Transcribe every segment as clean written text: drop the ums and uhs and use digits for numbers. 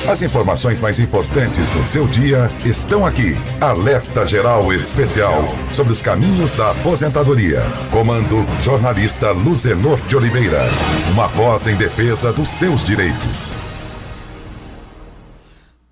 As informações mais importantes do seu dia estão aqui. Alerta Geral Especial sobre os caminhos da aposentadoria. Comando jornalista Luzenor de Oliveira. Uma voz em defesa dos seus direitos.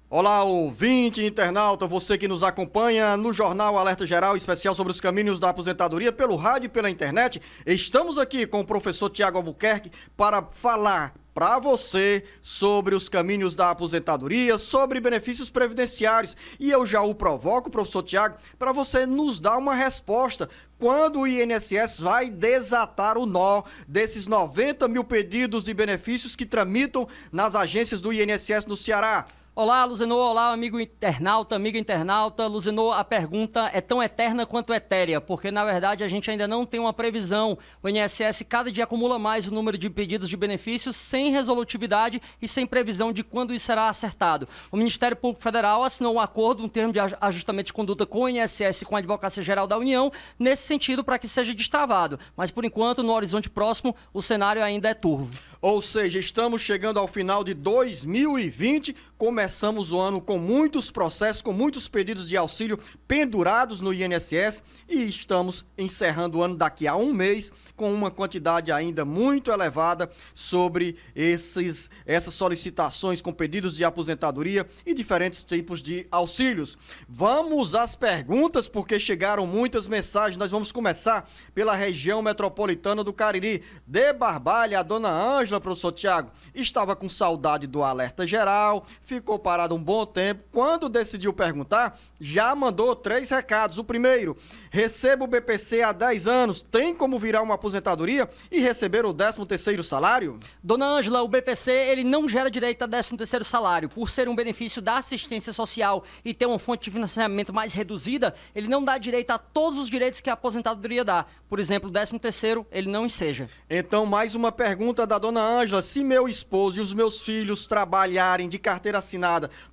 Olá, ouvinte, internauta, você que nos acompanha no Jornal Alerta Geral Especial sobre os caminhos da aposentadoria pelo rádio e pela internet. Estamos aqui com o professor Tiago Albuquerque para falar para você sobre os caminhos da aposentadoria, sobre benefícios previdenciários. E eu já o provoco, professor Tiago, para você nos dar uma resposta. Quando o INSS vai desatar o nó desses 90 mil pedidos de benefícios que tramitam nas agências do INSS no Ceará? Olá, Luzenor, olá, amigo internauta, amiga internauta. Luzenor, a pergunta é tão eterna quanto etérea, porque na verdade a gente ainda não tem uma previsão. O INSS cada dia acumula mais o número de pedidos de benefícios sem resolutividade e sem previsão de quando isso será acertado. O Ministério Público Federal assinou um acordo, um termo de ajustamento de conduta com o INSS e com a Advocacia Geral da União, nesse sentido para que seja destravado. Mas por enquanto, no horizonte próximo, o cenário ainda é turvo. Ou seja, estamos chegando ao final de 2020, começamos o ano com muitos processos, com muitos pedidos de auxílio pendurados no INSS e estamos encerrando o ano daqui a um mês com uma quantidade ainda muito elevada sobre essas solicitações com pedidos de aposentadoria e diferentes tipos de auxílios. Vamos às perguntas, porque chegaram muitas mensagens. Nós vamos começar pela região metropolitana do Cariri. De Barbalha, a dona Ângela, professor Tiago, estava com saudade do Alerta Geral, ficou parado um bom tempo. Quando decidiu perguntar, já mandou 3 recados. O primeiro: recebo o BPC há 10 anos, tem como virar uma aposentadoria e receber o 13º salário? Dona Ângela, o BPC ele não gera direito a 13º salário. Por ser um benefício da assistência social e ter uma fonte de financiamento mais reduzida, ele não dá direito a todos os direitos que a aposentadoria dá. Por exemplo, o 13º ele não enseja. Então, mais uma pergunta da dona Ângela: se meu esposo e os meus filhos trabalharem de carteira assinada,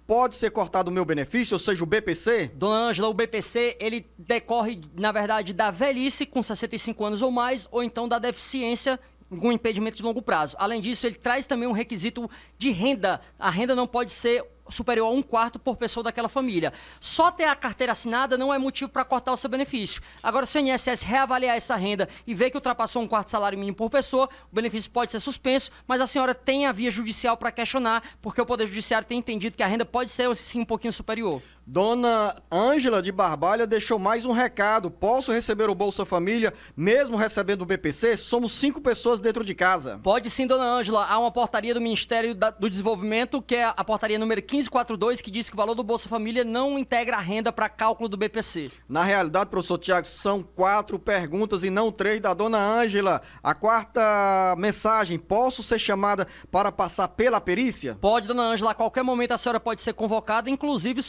pode ser cortado o meu benefício, ou seja, o BPC? Dona Ângela, o BPC, ele decorre, na verdade, da velhice com 65 anos ou mais, ou então da deficiência com impedimento de longo prazo. Além disso, ele traz também um requisito de renda. A renda não pode ser superior a 1/4 por pessoa daquela família. Só ter a carteira assinada não é motivo para cortar o seu benefício. Agora, se o INSS reavaliar essa renda e ver que ultrapassou 1/4 salário mínimo por pessoa, o benefício pode ser suspenso, mas a senhora tem a via judicial para questionar, porque o Poder Judiciário tem entendido que a renda pode ser, sim, um pouquinho superior. Dona Ângela de Barbalha deixou mais um recado: posso receber o Bolsa Família mesmo recebendo o BPC? Somos 5 pessoas dentro de casa. Pode sim, dona Ângela. Há uma portaria do Ministério do Desenvolvimento, que é a portaria número 1542, que diz que o valor do Bolsa Família não integra a renda para cálculo do BPC. Na realidade, professor Tiago, são 4 perguntas e não 3 da dona Ângela. A 4ª mensagem: posso ser chamada para passar pela perícia? Pode, dona Ângela. A qualquer momento a senhora pode ser convocada, inclusive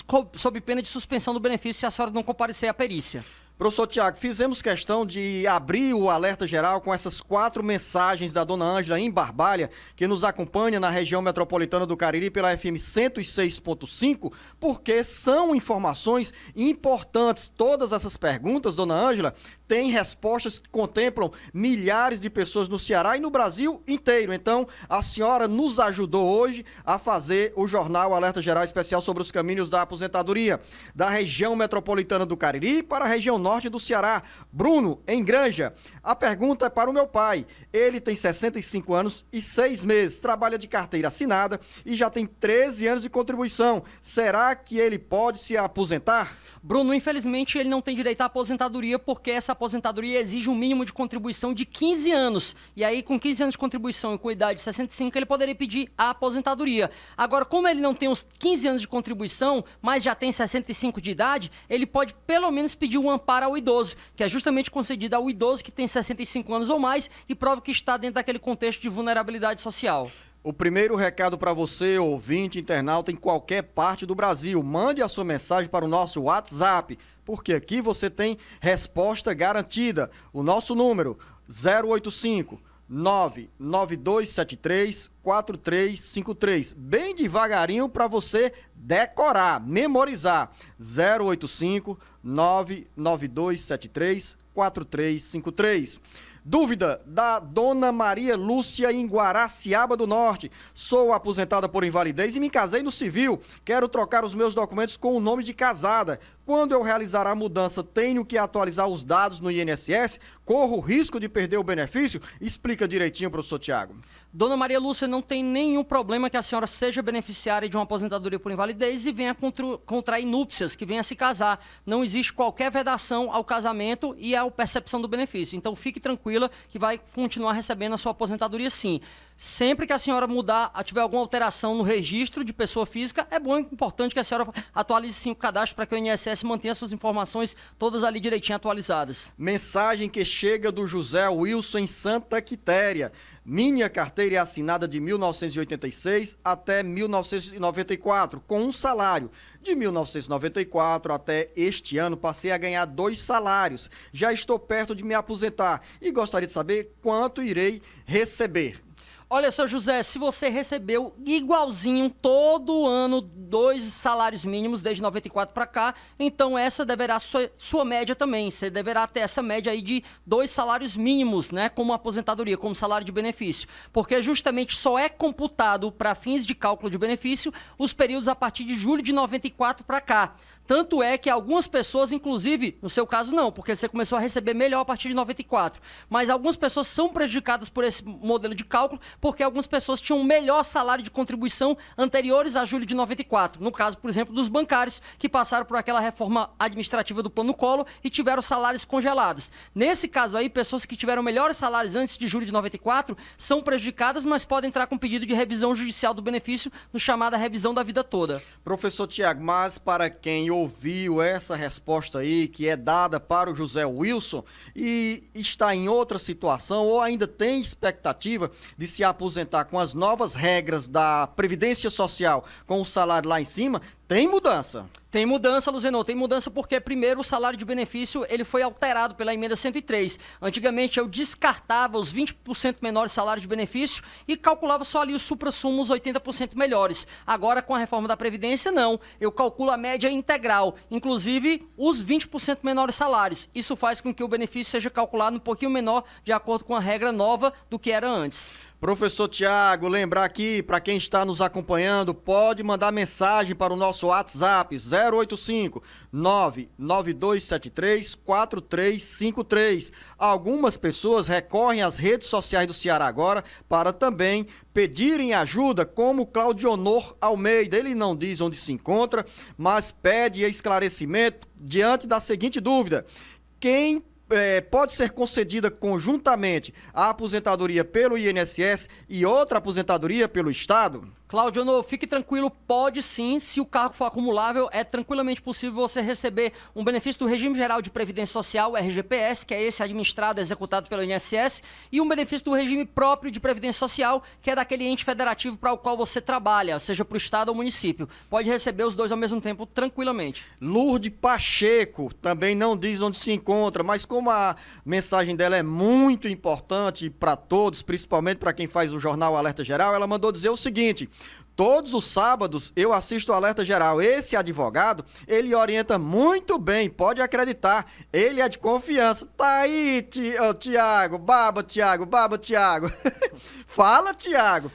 sob pena de suspensão do benefício se a senhora não comparecer à perícia. Professor Tiago, fizemos questão de abrir o Alerta Geral com essas 4 mensagens da dona Ângela em Barbalha, que nos acompanha na região metropolitana do Cariri pela FM 106.5, porque são informações importantes. Todas essas perguntas, dona Ângela, têm respostas que contemplam milhares de pessoas no Ceará e no Brasil inteiro. Então, a senhora nos ajudou hoje a fazer o jornal Alerta Geral Especial sobre os caminhos da aposentadoria da região metropolitana do Cariri para a região norte do Ceará. Bruno, em Granja, a pergunta é para o meu pai. Ele tem 65 anos e 6 meses, trabalha de carteira assinada e já tem 13 anos de contribuição. Será que ele pode se aposentar? Bruno, infelizmente, ele não tem direito à aposentadoria porque essa aposentadoria exige um mínimo de contribuição de 15 anos. E aí, com 15 anos de contribuição e com idade de 65, ele poderia pedir a aposentadoria. Agora, como ele não tem os 15 anos de contribuição, mas já tem 65 de idade, ele pode pelo menos pedir um amparo ao idoso, que é justamente concedido ao idoso que tem 65 anos ou mais e prova que está dentro daquele contexto de vulnerabilidade social. O primeiro recado para você, ouvinte, internauta, em qualquer parte do Brasil: mande a sua mensagem para o nosso WhatsApp, porque aqui você tem resposta garantida. O nosso número, 085 99273 4353. Bem devagarinho para você decorar, memorizar. 085 99273 4353. Dúvida da Dona Maria Lúcia em Guaraciaba do Norte. Sou aposentada por invalidez e me casei no civil. Quero trocar os meus documentos com o nome de casada. Quando eu realizar a mudança, tenho que atualizar os dados no INSS? Corro o risco de perder o benefício? Explica direitinho, professor Tiago. Dona Maria Lúcia, não tem nenhum problema que a senhora seja beneficiária de uma aposentadoria por invalidez e venha contrair núpcias, que venha se casar. Não existe qualquer vedação ao casamento e à percepção do benefício. Então fique tranquila que vai continuar recebendo a sua aposentadoria sim. Sempre que a senhora mudar, tiver alguma alteração no registro de pessoa física, é bom e importante que a senhora atualize sim o cadastro para que o INSS mantenha suas informações todas ali direitinho atualizadas. Mensagem que chega do José Wilson em Santa Quitéria. Minha carteira é assinada de 1986 até 1994, com um salário. De 1994 até este ano, passei a ganhar 2 salários. Já estou perto de me aposentar e gostaria de saber quanto irei receber. Olha, seu José, se você recebeu igualzinho todo ano 2 salários mínimos desde 94 para cá, então essa deverá ser sua média também. Você deverá ter essa média aí de 2 salários mínimos, né, como aposentadoria, como salário de benefício. Porque justamente só é computado para fins de cálculo de benefício os períodos a partir de julho de 94 para cá. Tanto é que algumas pessoas, inclusive, no seu caso não, porque você começou a receber melhor a partir de 94, mas algumas pessoas são prejudicadas por esse modelo de cálculo, porque algumas pessoas tinham um melhor salário de contribuição anteriores a julho de 94. No caso, por exemplo, dos bancários, que passaram por aquela reforma administrativa do Plano Collor e tiveram salários congelados. Nesse caso aí, pessoas que tiveram melhores salários antes de julho de 94 são prejudicadas, mas podem entrar com pedido de revisão judicial do benefício, no chamada revisão da vida toda. Professor Tiago, mas para quem ouviu essa resposta aí, que é dada para o José Wilson, e está em outra situação, ou ainda tem expectativa de se aposentar com as novas regras da Previdência Social, com o salário lá em cima, tem mudança. Tem mudança, Luzenor, tem mudança porque, primeiro, o salário de benefício ele foi alterado pela emenda 103. Antigamente, eu descartava os 20% menores salários de benefício e calculava só ali os suprassumos 80% melhores. Agora, com a reforma da Previdência, não. Eu calculo a média integral, inclusive os 20% menores salários. Isso faz com que o benefício seja calculado um pouquinho menor, de acordo com a regra nova do que era antes. Professor Tiago, lembrar aqui, para quem está nos acompanhando, pode mandar mensagem para o nosso WhatsApp 085 99273 4353. Algumas pessoas recorrem às redes sociais do Ceará Agora para também pedirem ajuda, como Claudionor Almeida. Ele não diz onde se encontra, mas pede esclarecimento diante da seguinte dúvida: quem pode ser concedida conjuntamente a aposentadoria pelo INSS e outra aposentadoria pelo Estado? Claudio, fique tranquilo, pode sim, se o cargo for acumulável, é tranquilamente possível você receber um benefício do Regime Geral de Previdência Social, RGPS, que é esse administrado e executado pelo INSS, e um benefício do regime próprio de Previdência Social, que é daquele ente federativo para o qual você trabalha, seja para o Estado ou município. Pode receber os dois ao mesmo tempo, tranquilamente. Lourdes Pacheco também não diz onde se encontra, mas como a mensagem dela é muito importante para todos, principalmente para quem faz o jornal Alerta Geral, ela mandou dizer o seguinte: todos os sábados eu assisto o Alerta Geral. Esse advogado, ele orienta muito bem, pode acreditar. Ele é de confiança. Tá aí, Tiago, baba, Tiago. Fala, Tiago.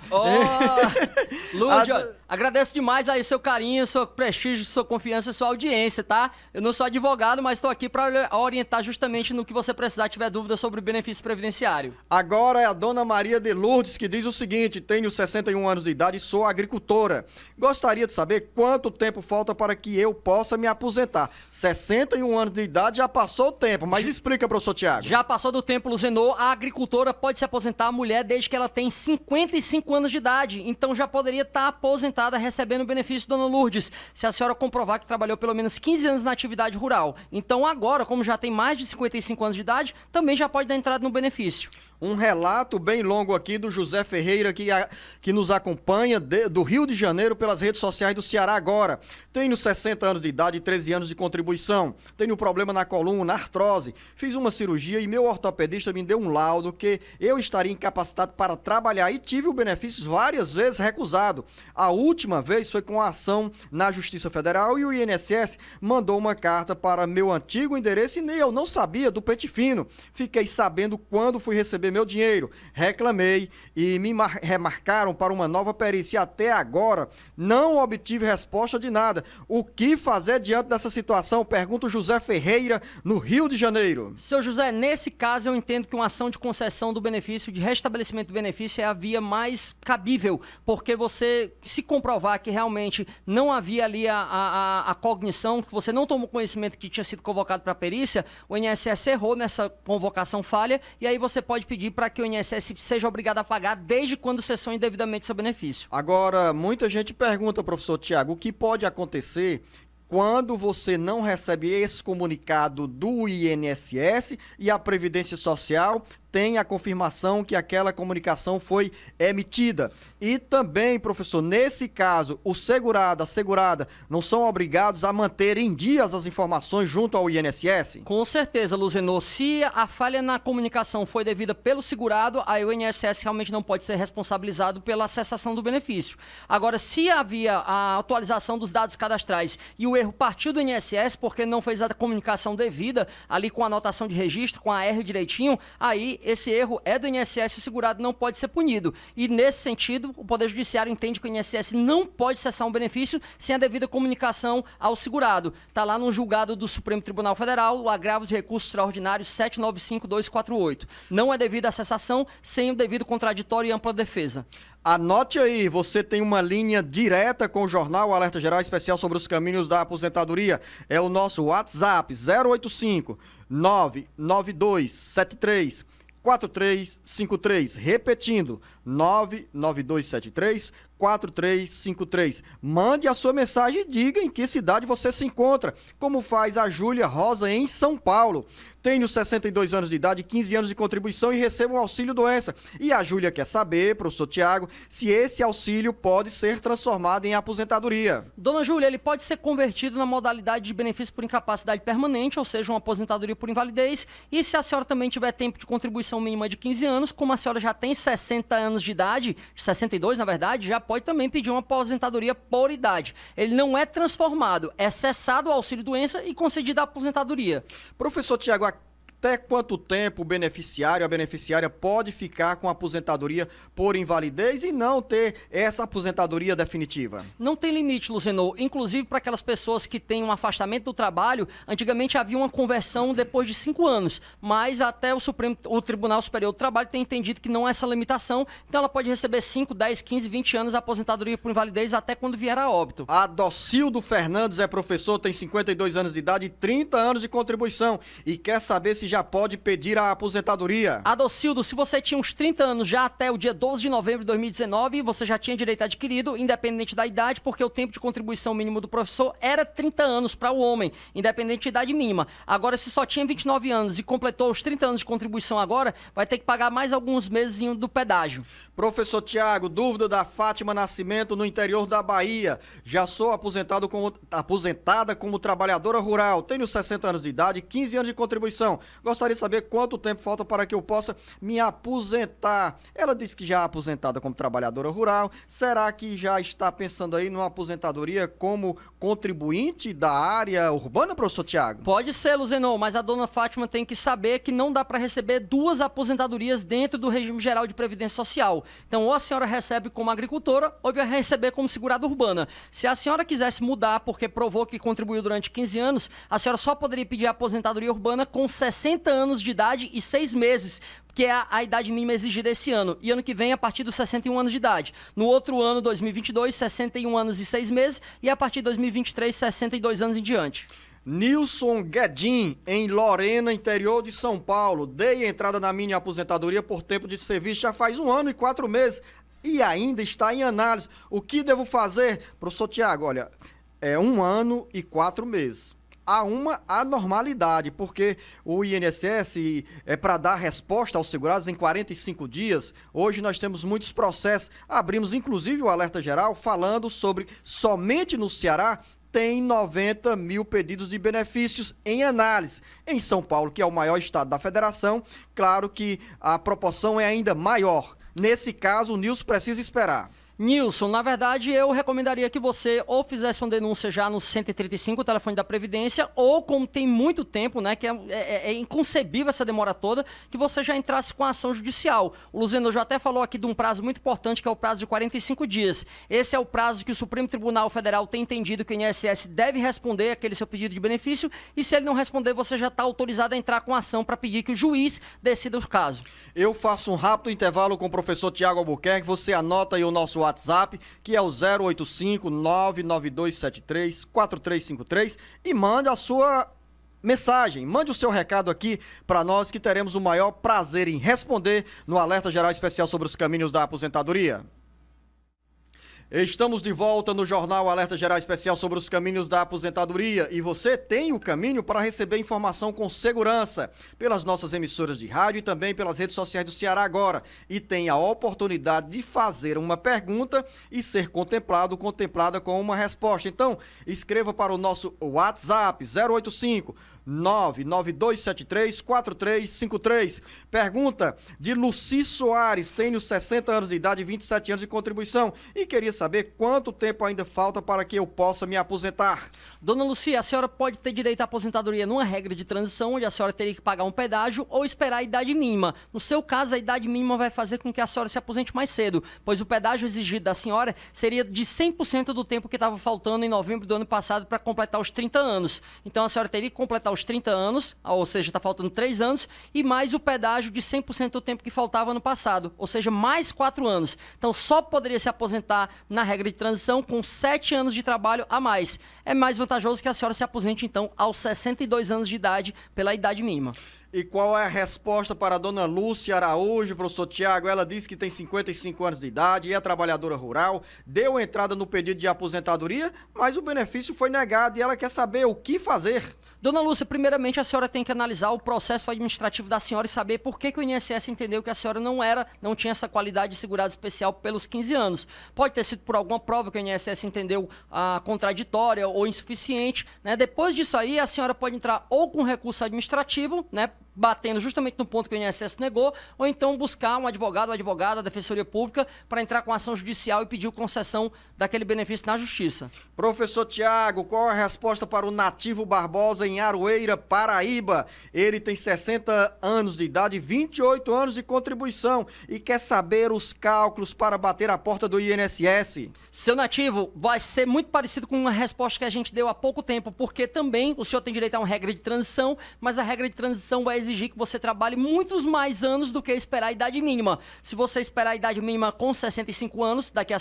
Lúcio, agradeço demais aí seu carinho, seu prestígio, sua confiança e sua audiência, tá? Eu não sou advogado, mas estou aqui para orientar justamente no que você precisar, tiver dúvida sobre o benefício previdenciário. Agora é a Dona Maria de Lourdes que diz o seguinte: tenho 61 anos de idade e sou agricultora. Gostaria de saber quanto tempo falta para que eu possa me aposentar. 61 anos de idade já passou o tempo, mas explica, professor Tiago. Já passou do tempo, Luzenor. A agricultora pode se aposentar, a mulher, desde que ela tem 55 anos de idade. Então já poderia estar aposentada recebendo o benefício, Dona Lourdes, se a senhora comprovar que trabalhou pelo menos 15 anos na atividade rural. Então agora, como já tem mais de 55 anos de idade, também já pode dar entrada no benefício. Um relato bem longo aqui do José Ferreira, que nos acompanha do Rio de Janeiro pelas redes sociais do Ceará agora. Tenho 60 anos de idade e 13 anos de contribuição. Tenho problema na coluna, artrose. Fiz uma cirurgia e meu ortopedista me deu um laudo que eu estaria incapacitado para trabalhar e tive o benefício várias vezes recusado. A última vez foi com a ação na Justiça Federal e o INSS mandou uma carta para meu antigo endereço e eu não sabia do pente fino. Fiquei sabendo quando fui receber meu dinheiro, reclamei e me remarcaram para uma nova perícia. Até agora não obtive resposta de nada. O que fazer diante dessa situação? Pergunta o José Ferreira, no Rio de Janeiro. Seu José, nesse caso eu entendo que uma ação de concessão do benefício, de restabelecimento do benefício é a via mais cabível, porque você, se comprovar que realmente não havia ali a cognição, que você não tomou conhecimento que tinha sido convocado para a perícia, o INSS errou nessa convocação falha e aí você pode pedir para que o INSS seja obrigado a pagar desde quando cessou indevidamente seu benefício. Agora, muita gente pergunta, professor Tiago, o que pode acontecer quando você não recebe esse comunicado do INSS e a Previdência Social tem a confirmação que aquela comunicação foi emitida. E também, professor, nesse caso, o segurado, a segurada, não são obrigados a manter em dias as informações junto ao INSS? Com certeza, Luzenor. Se a falha na comunicação foi devida pelo segurado, aí o INSS realmente não pode ser responsabilizado pela cessação do benefício. Agora, se havia a atualização dos dados cadastrais e o erro partiu do INSS porque não fez a comunicação devida, ali com a anotação de registro, com a R direitinho, aí esse erro é do INSS e o segurado não pode ser punido. E nesse sentido, o Poder Judiciário entende que o INSS não pode cessar um benefício sem a devida comunicação ao segurado. Está lá no julgado do Supremo Tribunal Federal, o agravo de recurso extraordinário 795248. Não é devida a cessação sem o devido contraditório e ampla defesa. Anote aí, você tem uma linha direta com o jornal Alerta Geral Especial sobre os caminhos da aposentadoria. É o nosso WhatsApp 085 99273 4353, repetindo, 99273 4353. Mande a sua mensagem e diga em que cidade você se encontra, como faz a Júlia Rosa em São Paulo. Tenho 62 anos de idade, 15 anos de contribuição e recebo um auxílio doença. E a Júlia quer saber, professor Tiago, se esse auxílio pode ser transformado em aposentadoria. Dona Júlia, ele pode ser convertido na modalidade de benefício por incapacidade permanente, ou seja, uma aposentadoria por invalidez. E se a senhora também tiver tempo de contribuição mínima de 15 anos, como a senhora já tem 60 anos de idade, 62 na verdade, já pode também pedir uma aposentadoria por idade. Ele não é transformado, é cessado o auxílio doença e concedida a aposentadoria. Professor Tiago, até quanto tempo o beneficiário, a beneficiária pode ficar com a aposentadoria por invalidez e não ter essa aposentadoria definitiva? Não tem limite, Luzenor. Inclusive, para aquelas pessoas que têm um afastamento do trabalho, antigamente havia uma conversão depois de 5 anos, mas até o Tribunal Superior do Trabalho tem entendido que não há essa limitação, então ela pode receber 5, 10, 15, 20 anos de aposentadoria por invalidez até quando vier a óbito. Adocildo Fernandes é professor, tem 52 anos de idade e 30 anos de contribuição e quer saber se já pode pedir a aposentadoria. Adocildo, se você tinha uns 30 anos já até o dia 12 de novembro de 2019, você já tinha direito adquirido, independente da idade, porque o tempo de contribuição mínimo do professor era 30 anos para o homem, independente de idade mínima. Agora, se só tinha 29 anos e completou os 30 anos de contribuição agora, vai ter que pagar mais alguns meses do pedágio. Professor Tiago, dúvida da Fátima Nascimento no interior da Bahia. Já sou aposentada como trabalhadora rural, tenho 60 anos de idade, 15 anos de contribuição. Gostaria de saber quanto tempo falta para que eu possa me aposentar. Ela disse que já é aposentada como trabalhadora rural. Será que já está pensando aí numa aposentadoria como contribuinte da área urbana, professor Tiago? Pode ser, Luzenor, mas a dona Fátima tem que saber que não dá para receber 2 aposentadorias dentro do regime geral de previdência social. Então, ou a senhora recebe como agricultora, ou vai receber como segurada urbana. Se a senhora quisesse mudar porque provou que contribuiu durante 15 anos, a senhora só poderia pedir a aposentadoria urbana com 60 anos de idade e 6 meses, que é a idade mínima exigida esse ano. E ano que vem, a partir dos 61 anos de idade. No outro ano, 2022, 61 anos e 6 meses. E a partir de 2023, 62 anos em diante. Nilson Guedin, em Lorena, interior de São Paulo. Dei entrada na minha aposentadoria por tempo de serviço já faz 1 ano e 4 meses. E ainda está em análise. O que devo fazer? Professor Tiago, olha, é 1 ano e 4 meses. há uma anormalidade, porque o INSS para dar resposta aos segurados em 45 dias, hoje nós temos muitos processos, abrimos inclusive o Alerta Geral falando sobre, somente no Ceará, tem 90 mil pedidos de benefícios em análise. Em São Paulo, que é o maior estado da federação, claro que a proporção é ainda maior. Nesse caso, o Nilson precisa esperar. Nilson, na verdade, eu recomendaria que você ou fizesse uma denúncia já no 135, o telefone da Previdência, ou, como tem muito tempo, né, que é inconcebível essa demora toda, que você já entrasse com a ação judicial. O Luzenor já até falou aqui de um prazo muito importante, que é o prazo de 45 dias. Esse é o prazo que o Supremo Tribunal Federal tem entendido que o INSS deve responder aquele seu pedido de benefício, e se ele não responder, você já está autorizado a entrar com a ação para pedir que o juiz decida o caso. Eu faço um rápido intervalo com o professor Tiago Albuquerque, você anota aí o nosso WhatsApp, que é o 085-99273-4353, e mande a sua mensagem, mande o seu recado aqui para nós, que teremos o maior prazer em responder no Alerta Geral Especial sobre os caminhos da aposentadoria. Estamos de volta no Jornal Alerta Geral Especial sobre os caminhos da aposentadoria, e você tem o caminho para receber informação com segurança pelas nossas emissoras de rádio e também pelas redes sociais do Ceará Agora, e tem a oportunidade de fazer uma pergunta e ser contemplada com uma resposta. Então, escreva para o nosso WhatsApp 085-99273-4353. Pergunta de Luci Soares, tenho 60 anos de idade e 27 anos de contribuição e queria saber quanto tempo ainda falta para que eu possa me aposentar. Dona Lucia, a senhora pode ter direito à aposentadoria numa regra de transição, onde a senhora teria que pagar um pedágio ou esperar a idade mínima. No seu caso, a idade mínima vai fazer com que a senhora se aposente mais cedo, pois o pedágio exigido da senhora seria de 100% do tempo que estava faltando em novembro do ano passado para completar os 30 anos. Então a senhora teria que completar os 30 anos, ou seja, está faltando 3 anos, e mais o pedágio de 100% do tempo que faltava ano passado, ou seja, mais 4 anos. Então só poderia se aposentar na regra de transição com 7 anos de trabalho a mais. É mais vantajoso que a senhora se aposente, então, aos 62 anos de idade, pela idade mínima. E qual é a resposta para a dona Lúcia Araújo, professor Tiago? Ela disse que tem 55 anos de idade e é trabalhadora rural, deu entrada no pedido de aposentadoria, mas o benefício foi negado e ela quer saber o que fazer. Dona Lúcia, primeiramente a senhora tem que analisar o processo administrativo da senhora e saber por que o INSS entendeu que a senhora não tinha essa qualidade de segurado especial pelos 15 anos. Pode ter sido por alguma prova que o INSS entendeu contraditória ou insuficiente, né? Depois disso aí, a senhora pode entrar ou com recurso administrativo, né, batendo justamente no ponto que o INSS negou, ou então buscar um advogado ou advogada da Defensoria Pública para entrar com ação judicial e pedir concessão daquele benefício na Justiça. Professor Tiago, qual a resposta para o Nativo Barbosa em Aroeira, Paraíba? Ele tem 60 anos de idade, 28 anos de contribuição e quer saber os cálculos para bater a porta do INSS. Seu Nativo, vai ser muito parecido com uma resposta que a gente deu há pouco tempo, porque também o senhor tem direito a uma regra de transição, mas a regra de transição vai exigir que você trabalhe muitos mais anos do que esperar a idade mínima. Se você esperar a idade mínima com 65 anos, daqui a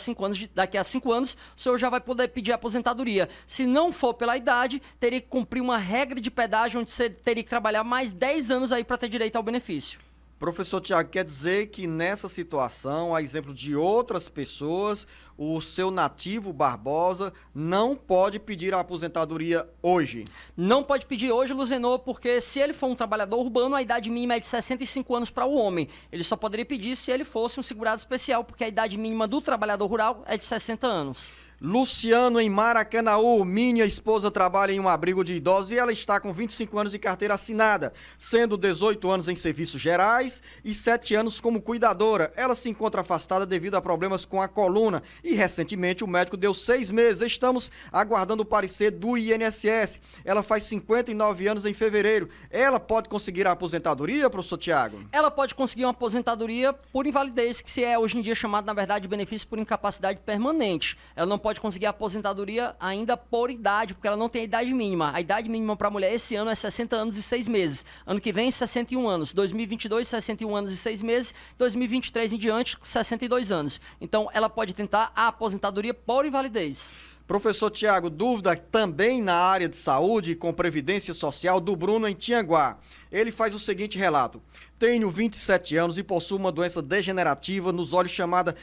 5 anos, o senhor já vai poder pedir aposentadoria. Se não for pela idade, teria que cumprir uma regra de pedágio, onde você teria que trabalhar mais 10 anos aí para ter direito ao benefício. Professor Tiago, quer dizer que nessa situação, a exemplo de outras pessoas, o seu Nativo Barbosa não pode pedir a aposentadoria hoje? Não pode pedir hoje, Luzenor, porque se ele for um trabalhador urbano, a idade mínima é de 65 anos para o homem. Ele só poderia pedir se ele fosse um segurado especial, porque a idade mínima do trabalhador rural é de 60 anos. Luciano, em Maracanaú, minha esposa trabalha em um abrigo de idosos e ela está com 25 anos de carteira assinada, sendo 18 anos em serviços gerais e 7 anos como cuidadora. Ela se encontra afastada devido a problemas com a coluna e recentemente o médico deu 6 meses. Estamos aguardando o parecer do INSS. Ela faz 59 anos em fevereiro. Ela pode conseguir a aposentadoria, professor Tiago? Ela pode conseguir uma aposentadoria por invalidez, que é hoje em dia chamado, na verdade, de benefício por incapacidade permanente. Ela não pode conseguir a aposentadoria ainda por idade, porque ela não tem a idade mínima. A idade mínima para a mulher esse ano é 60 anos e 6 meses. Ano que vem, 61 anos. 2022, 61 anos e 6 meses. 2023 em diante, 62 anos. Então, ela pode tentar a aposentadoria por invalidez. Professor Tiago, dúvida também na área de saúde com previdência social do Bruno em Tianguá. Ele faz o seguinte relato: Tenho 27 anos e possuo uma doença degenerativa nos olhos chamada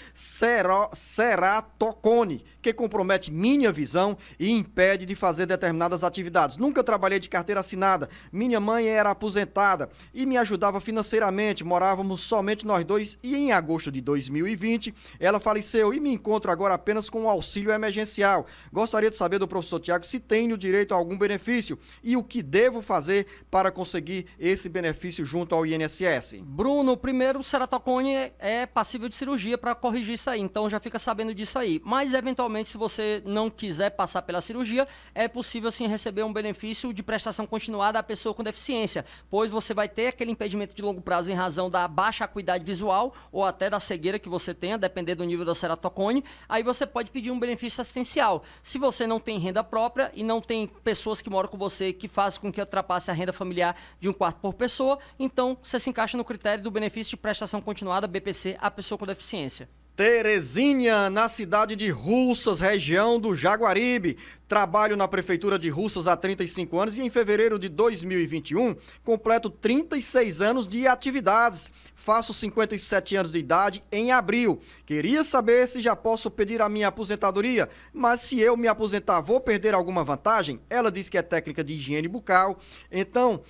ceratocone, que compromete minha visão e impede de fazer determinadas atividades. Nunca trabalhei de carteira assinada. Minha mãe era aposentada e me ajudava financeiramente. Morávamos somente nós dois e em agosto de 2020 ela faleceu e me encontro agora apenas com o auxílio emergencial. Gostaria de saber do professor Tiago se tenho direito a algum benefício e o que devo fazer para conseguir esse benefício junto ao INSS. Bruno, primeiro, o ceratocone é passível de cirurgia para corrigir isso aí, então já fica sabendo disso aí. Mas, eventualmente, se você não quiser passar pela cirurgia, é possível, sim, receber um benefício de prestação continuada à pessoa com deficiência, pois você vai ter aquele impedimento de longo prazo em razão da baixa acuidade visual ou até da cegueira que você tenha, dependendo do nível da ceratocone, aí você pode pedir um benefício assistencial. Se você não tem renda própria e não tem pessoas que moram com você que fazem com que ultrapasse a renda familiar de 1/4 por pessoa, então você se encaixa no critério do benefício de prestação continuada, BPC, à pessoa com deficiência. Terezinha, na cidade de Russas, região do Jaguaribe. Trabalho na prefeitura de Russas há 35 anos e em fevereiro de 2021 completo 36 anos de atividades. Faço 57 anos de idade em abril. Queria saber se já posso pedir a minha aposentadoria, mas se eu me aposentar vou perder alguma vantagem? Ela diz que é técnica de higiene bucal. Então,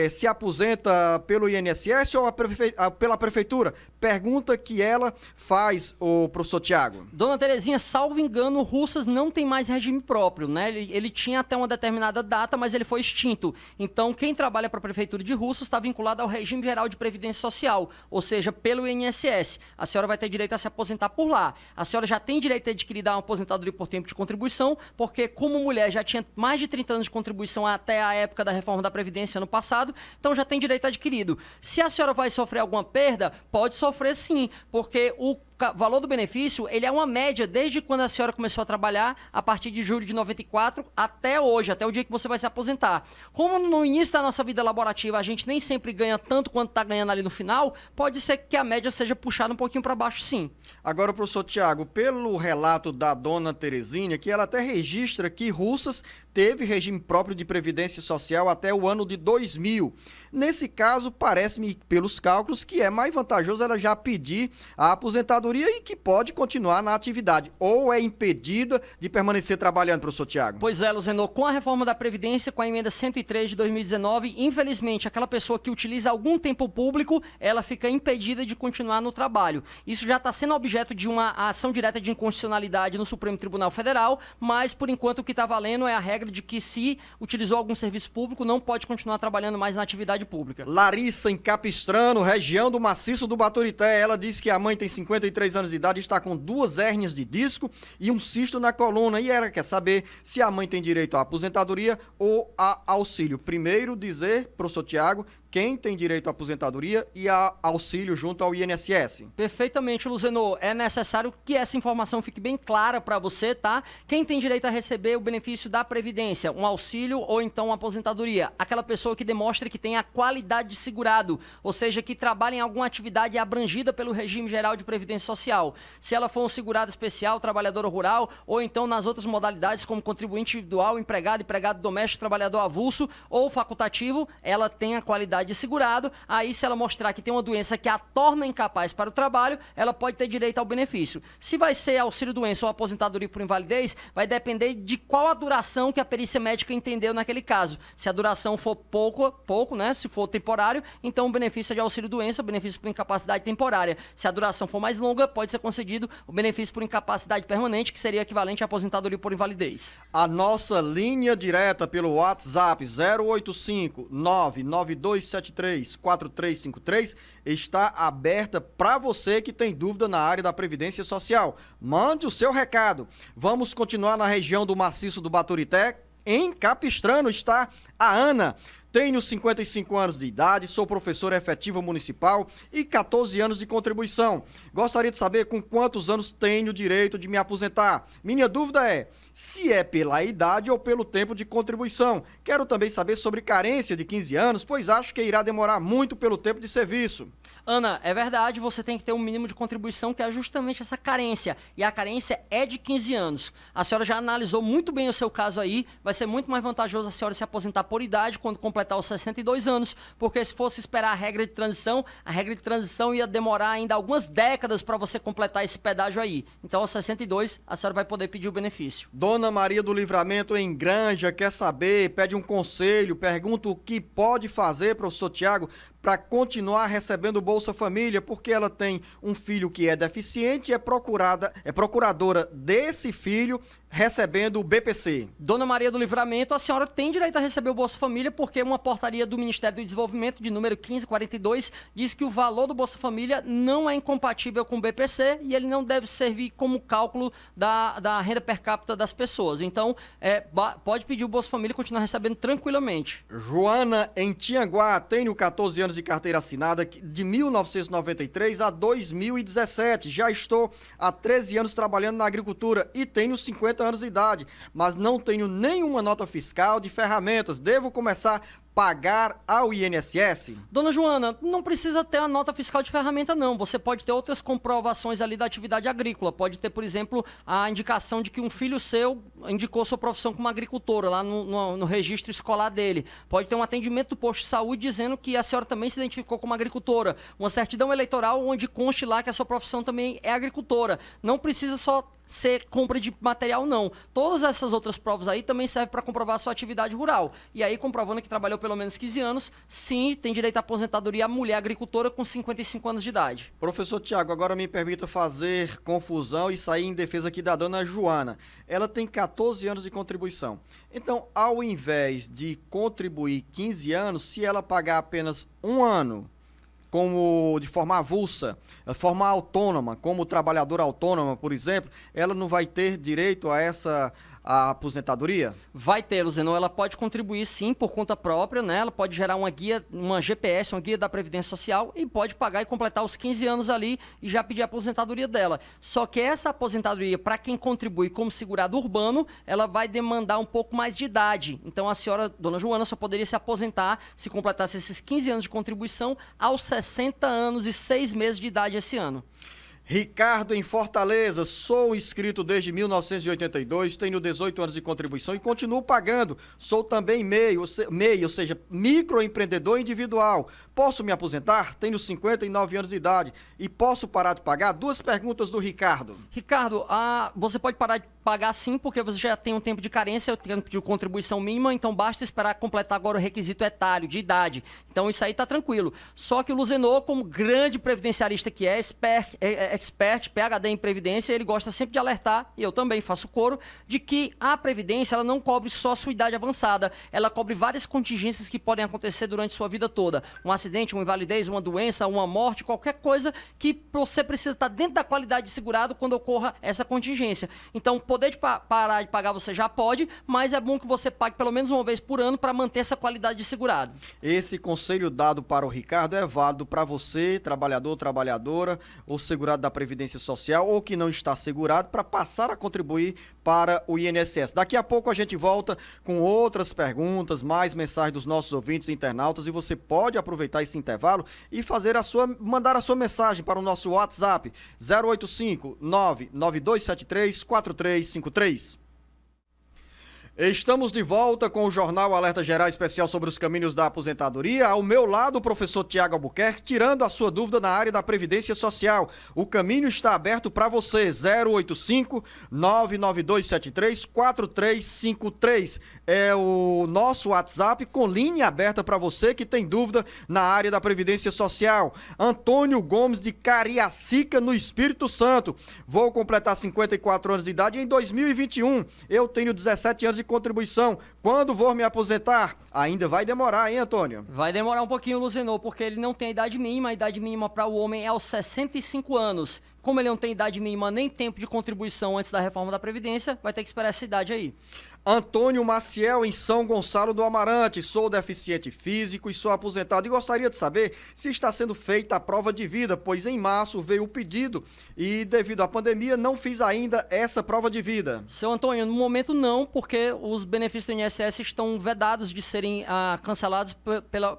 se aposenta pelo INSS ou pela prefeitura? Pergunta que ela faz, o professor Tiago. Dona Terezinha, salvo engano, Russas não tem mais regime próprio, né? Ele tinha até uma determinada data, mas ele foi extinto. Então, quem trabalha para a prefeitura de Russas está vinculado ao regime geral de previdência social, ou seja, pelo INSS. A senhora vai ter direito a se aposentar por lá. A senhora já tem direito a adquirir uma aposentadoria por tempo de contribuição, porque como mulher já tinha mais de 30 anos de contribuição até a época da reforma da Previdência ano passado, então já tem direito adquirido. Se a senhora vai sofrer alguma perda, pode sofrer sim, porque o valor do benefício, ele é uma média desde quando a senhora começou a trabalhar, a partir de julho de 94 até hoje, até o dia que você vai se aposentar. Como no início da nossa vida laborativa a gente nem sempre ganha tanto quanto está ganhando ali no final, pode ser que a média seja puxada um pouquinho para baixo, sim. Agora, professor Tiago, pelo relato da dona Terezinha, que ela até registra que Russas teve regime próprio de previdência social até o ano de 2000. Nesse caso, parece-me, pelos cálculos, que é mais vantajoso ela já pedir a aposentadoria e que pode continuar na atividade. Ou é impedida de permanecer trabalhando, professor Tiago? Pois é, Luzenor, com a reforma da Previdência, com a emenda 103 de 2019, infelizmente, aquela pessoa que utiliza algum tempo público, ela fica impedida de continuar no trabalho. Isso já está sendo objeto de uma ação direta de inconstitucionalidade no Supremo Tribunal Federal, mas, por enquanto, o que está valendo é a regra de que se utilizou algum serviço público, não pode continuar trabalhando mais na atividade pública. Larissa, em Capistrano, região do Maciço do Baturité, ela diz que a mãe tem 53 anos de idade, está com 2 hérnias de disco e um cisto na coluna, e ela quer saber se a mãe tem direito à aposentadoria ou a auxílio. Primeiro dizer, professor Tiago, quem tem direito à aposentadoria e a auxílio junto ao INSS. Perfeitamente, Luzenor. É necessário que essa informação fique bem clara para você, tá? Quem tem direito a receber o benefício da Previdência, um auxílio ou então uma aposentadoria? Aquela pessoa que demonstra que tem a qualidade de segurado, ou seja, que trabalha em alguma atividade abrangida pelo regime geral de Previdência Social. Se ela for um segurado especial, trabalhador rural, ou então nas outras modalidades como contribuinte individual, empregado, empregado doméstico, trabalhador avulso ou facultativo, ela tem a qualidade de segurado. Aí, se ela mostrar que tem uma doença que a torna incapaz para o trabalho, ela pode ter direito ao benefício. Se vai ser auxílio-doença ou aposentadoria por invalidez, vai depender de qual a duração que a perícia médica entendeu naquele caso. Se a duração for pouco, né? Se for temporário, então o benefício é de auxílio-doença, benefício por incapacidade temporária. Se a duração for mais longa, pode ser concedido o benefício por incapacidade permanente, que seria equivalente à aposentadoria por invalidez. A nossa linha direta pelo WhatsApp 085 99273 4353 está aberta para você que tem dúvida na área da Previdência Social. Mande o seu recado. Vamos continuar na região do Maciço do Baturité. Em Capistrano está a Ana. Tenho 55 anos de idade, sou professora efetiva municipal e 14 anos de contribuição. Gostaria de saber com quantos anos tenho direito de me aposentar. Minha dúvida é se é pela idade ou pelo tempo de contribuição. Quero também saber sobre carência de 15 anos, pois acho que irá demorar muito pelo tempo de serviço. Ana, é verdade, você tem que ter um mínimo de contribuição, que é justamente essa carência. E a carência é de 15 anos. A senhora já analisou muito bem o seu caso aí. Vai ser muito mais vantajoso a senhora se aposentar por idade quando completar os 62 anos, porque se fosse esperar a regra de transição ia demorar ainda algumas décadas para você completar esse pedágio aí. Então, aos 62, a senhora vai poder pedir o benefício. Dona Maria do Livramento em Granja quer saber, pede um conselho, pergunta o que pode fazer, professor Tiago, para continuar recebendo o Bolsa Família, porque ela tem um filho que é deficiente e é procuradora desse filho recebendo o BPC. Dona Maria do Livramento, a senhora tem direito a receber o Bolsa Família, porque uma portaria do Ministério do Desenvolvimento, de número 1542, diz que o valor do Bolsa Família não é incompatível com o BPC e ele não deve servir como cálculo da renda per capita das pessoas. Então, pode pedir o Bolsa Família e continuar recebendo tranquilamente. Joana em Tianguá, tenho 14 anos de carteira assinada de 1993 a 2017. Já estou há 13 anos trabalhando na agricultura e tenho 50 anos de idade, mas não tenho nenhuma nota fiscal de ferramentas. Devo começar a pagar ao INSS? Dona Joana, não precisa ter a nota fiscal de ferramenta, não. Você pode ter outras comprovações ali da atividade agrícola. Pode ter, por exemplo, a indicação de que um filho seu indicou sua profissão como agricultora lá no registro escolar dele. Pode ter um atendimento do posto de saúde dizendo que a senhora também se identificou como agricultora. Uma certidão eleitoral onde conste lá que a sua profissão também é agricultora. Não precisa só ser compra de material, não. Todas essas outras provas aí também servem para comprovar a sua atividade rural. E aí, comprovando que trabalhou pelo menos 15 anos, sim, tem direito à aposentadoria a mulher agricultora com 55 anos de idade. Professor Tiago, agora me permita fazer confusão e sair em defesa aqui da dona Joana. Ela tem 14 anos de contribuição. Então, ao invés de contribuir 15 anos, se ela pagar apenas um ano, como de forma avulsa, forma autônoma, como trabalhadora autônoma, por exemplo, ela não vai ter direito a essa aposentadoria? Vai ter, Luzenor. Ela pode contribuir sim por conta própria, né? Ela pode gerar uma guia, uma GPS, uma guia da Previdência Social e pode pagar e completar os 15 anos ali e já pedir a aposentadoria dela. Só que essa aposentadoria, para quem contribui como segurado urbano, ela vai demandar um pouco mais de idade. Então a senhora, dona Joana, só poderia se aposentar se completasse esses 15 anos de contribuição aos 60 anos e 6 meses de idade esse ano. Ricardo em Fortaleza, sou inscrito desde 1982, tenho 18 anos de contribuição e continuo pagando. Sou também MEI, ou seja, microempreendedor individual. Posso me aposentar? Tenho 59 anos de idade e posso parar de pagar? Duas perguntas do Ricardo. Ricardo, você pode parar de pagar sim, porque você já tem um tempo de carência, eu tenho de contribuição mínima, então basta esperar completar agora o requisito etário, de idade. Então isso aí tá tranquilo. Só que o Luzenor, como grande previdenciarista que é, expert, PhD em Previdência, ele gosta sempre de alertar, e eu também faço coro, de que a Previdência ela não cobre só sua idade avançada, ela cobre várias contingências que podem acontecer durante sua vida toda. Um acidente, uma invalidez, uma doença, uma morte, qualquer coisa que você precisa estar dentro da qualidade de segurado quando ocorra essa contingência. Então, poder parar de pagar você já pode, mas é bom que você pague pelo menos uma vez por ano para manter essa qualidade de segurado. Esse conselho dado para o Ricardo é válido para você, trabalhador, trabalhadora, ou segurado da Previdência Social, ou que não está segurado, para passar a contribuir para o INSS. Daqui a pouco a gente volta com outras perguntas, mais mensagens dos nossos ouvintes e internautas, e você pode aproveitar esse intervalo e mandar a sua mensagem para o nosso WhatsApp 085 99273 4353. Estamos de volta com o Jornal Alerta Geral Especial sobre os caminhos da aposentadoria. Ao meu lado, o professor Tiago Albuquerque, tirando a sua dúvida na área da Previdência Social. O caminho está aberto para você. 085 99273 4353 é o nosso WhatsApp com linha aberta para você que tem dúvida na área da Previdência Social. Antônio Gomes de Cariacica, no Espírito Santo. Vou completar 54 anos de idade em 2021. Eu tenho 17 anos de contribuição. Quando vou me aposentar? Ainda vai demorar, hein, Antônio? Vai demorar um pouquinho, Luzenor, porque ele não tem a idade mínima. A idade mínima para o homem é aos 65 anos. Como ele não tem idade mínima nem tempo de contribuição antes da reforma da Previdência, vai ter que esperar essa idade aí. Antônio Maciel, em São Gonçalo do Amarante. Sou deficiente físico e sou aposentado e gostaria de saber se está sendo feita a prova de vida, pois em março veio o pedido e devido à pandemia não fiz ainda essa prova de vida. Seu Antônio, no momento não, porque os benefícios do INSS estão vedados de serem cancelados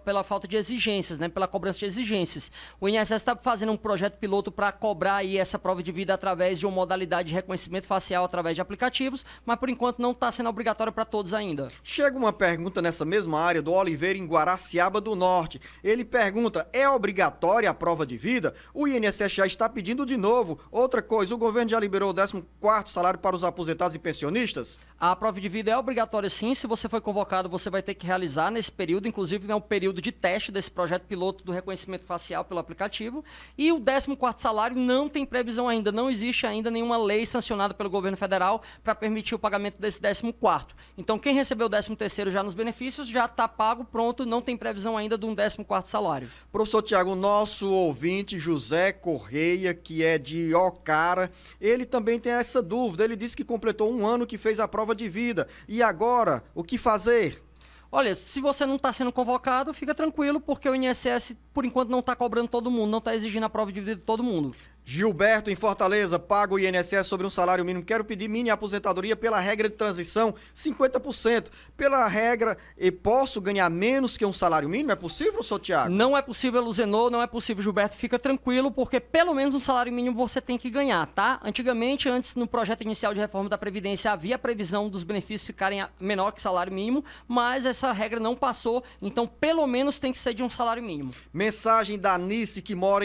pela falta de exigências, né, pela cobrança de exigências. O INSS está fazendo um projeto piloto para cobrar aí essa prova de vida através de uma modalidade de reconhecimento facial através de aplicativos, mas por enquanto não está sendo obrigatório para todos ainda. Chega uma pergunta nessa mesma área do Oliveira em Guaraciaba do Norte. Ele pergunta, é obrigatória a prova de vida? O INSS já está pedindo de novo. Outra coisa, o governo já liberou o 14º salário para os aposentados e pensionistas? A prova de vida é obrigatória sim, se você foi convocado você vai ter que realizar nesse período, inclusive é um período de teste desse projeto piloto do reconhecimento facial pelo aplicativo, e o 14º salário não tem previsão ainda, não existe ainda nenhuma lei sancionada pelo governo federal para permitir o pagamento desse 14º. Então quem recebeu o 13º já nos benefícios já está pago, pronto, não tem previsão ainda de um 14º salário. Professor Tiago, nosso ouvinte José Correia, que é de Ocara, ele também tem essa dúvida, ele disse que completou um ano que fez a prova de vida, e agora, o que fazer? Olha, se você não está sendo convocado, fica tranquilo, porque o INSS, por enquanto, não está cobrando todo mundo, não está exigindo a prova de vida de todo mundo. Gilberto, em Fortaleza, paga o INSS sobre um salário mínimo. Quero pedir mini aposentadoria pela regra de transição, 50%. Pela regra, e posso ganhar menos que um salário mínimo? É possível, professor Tiago? Não é possível, Luzenor, não é possível, Gilberto. Fica tranquilo, porque pelo menos um salário mínimo você tem que ganhar, tá? Antigamente, antes, no projeto inicial de reforma da Previdência, havia a previsão dos benefícios ficarem menor que salário mínimo, mas essa regra não passou, então pelo menos tem que ser de um salário mínimo. Mensagem da Nice, que mora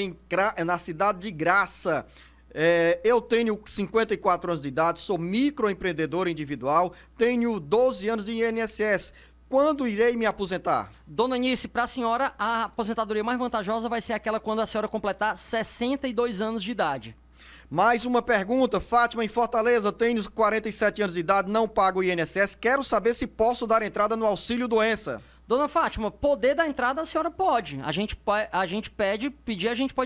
na cidade de Graça. Eu tenho 54 anos de idade, sou microempreendedor individual, tenho 12 anos de INSS. Quando irei me aposentar? Dona Nice, para a senhora, a aposentadoria mais vantajosa vai ser aquela quando a senhora completar 62 anos de idade. Mais uma pergunta, Fátima, em Fortaleza, tenho 47 anos de idade, não pago o INSS, quero saber se posso dar entrada no auxílio doença. Dona Fátima, poder da entrada a senhora pode. A gente pode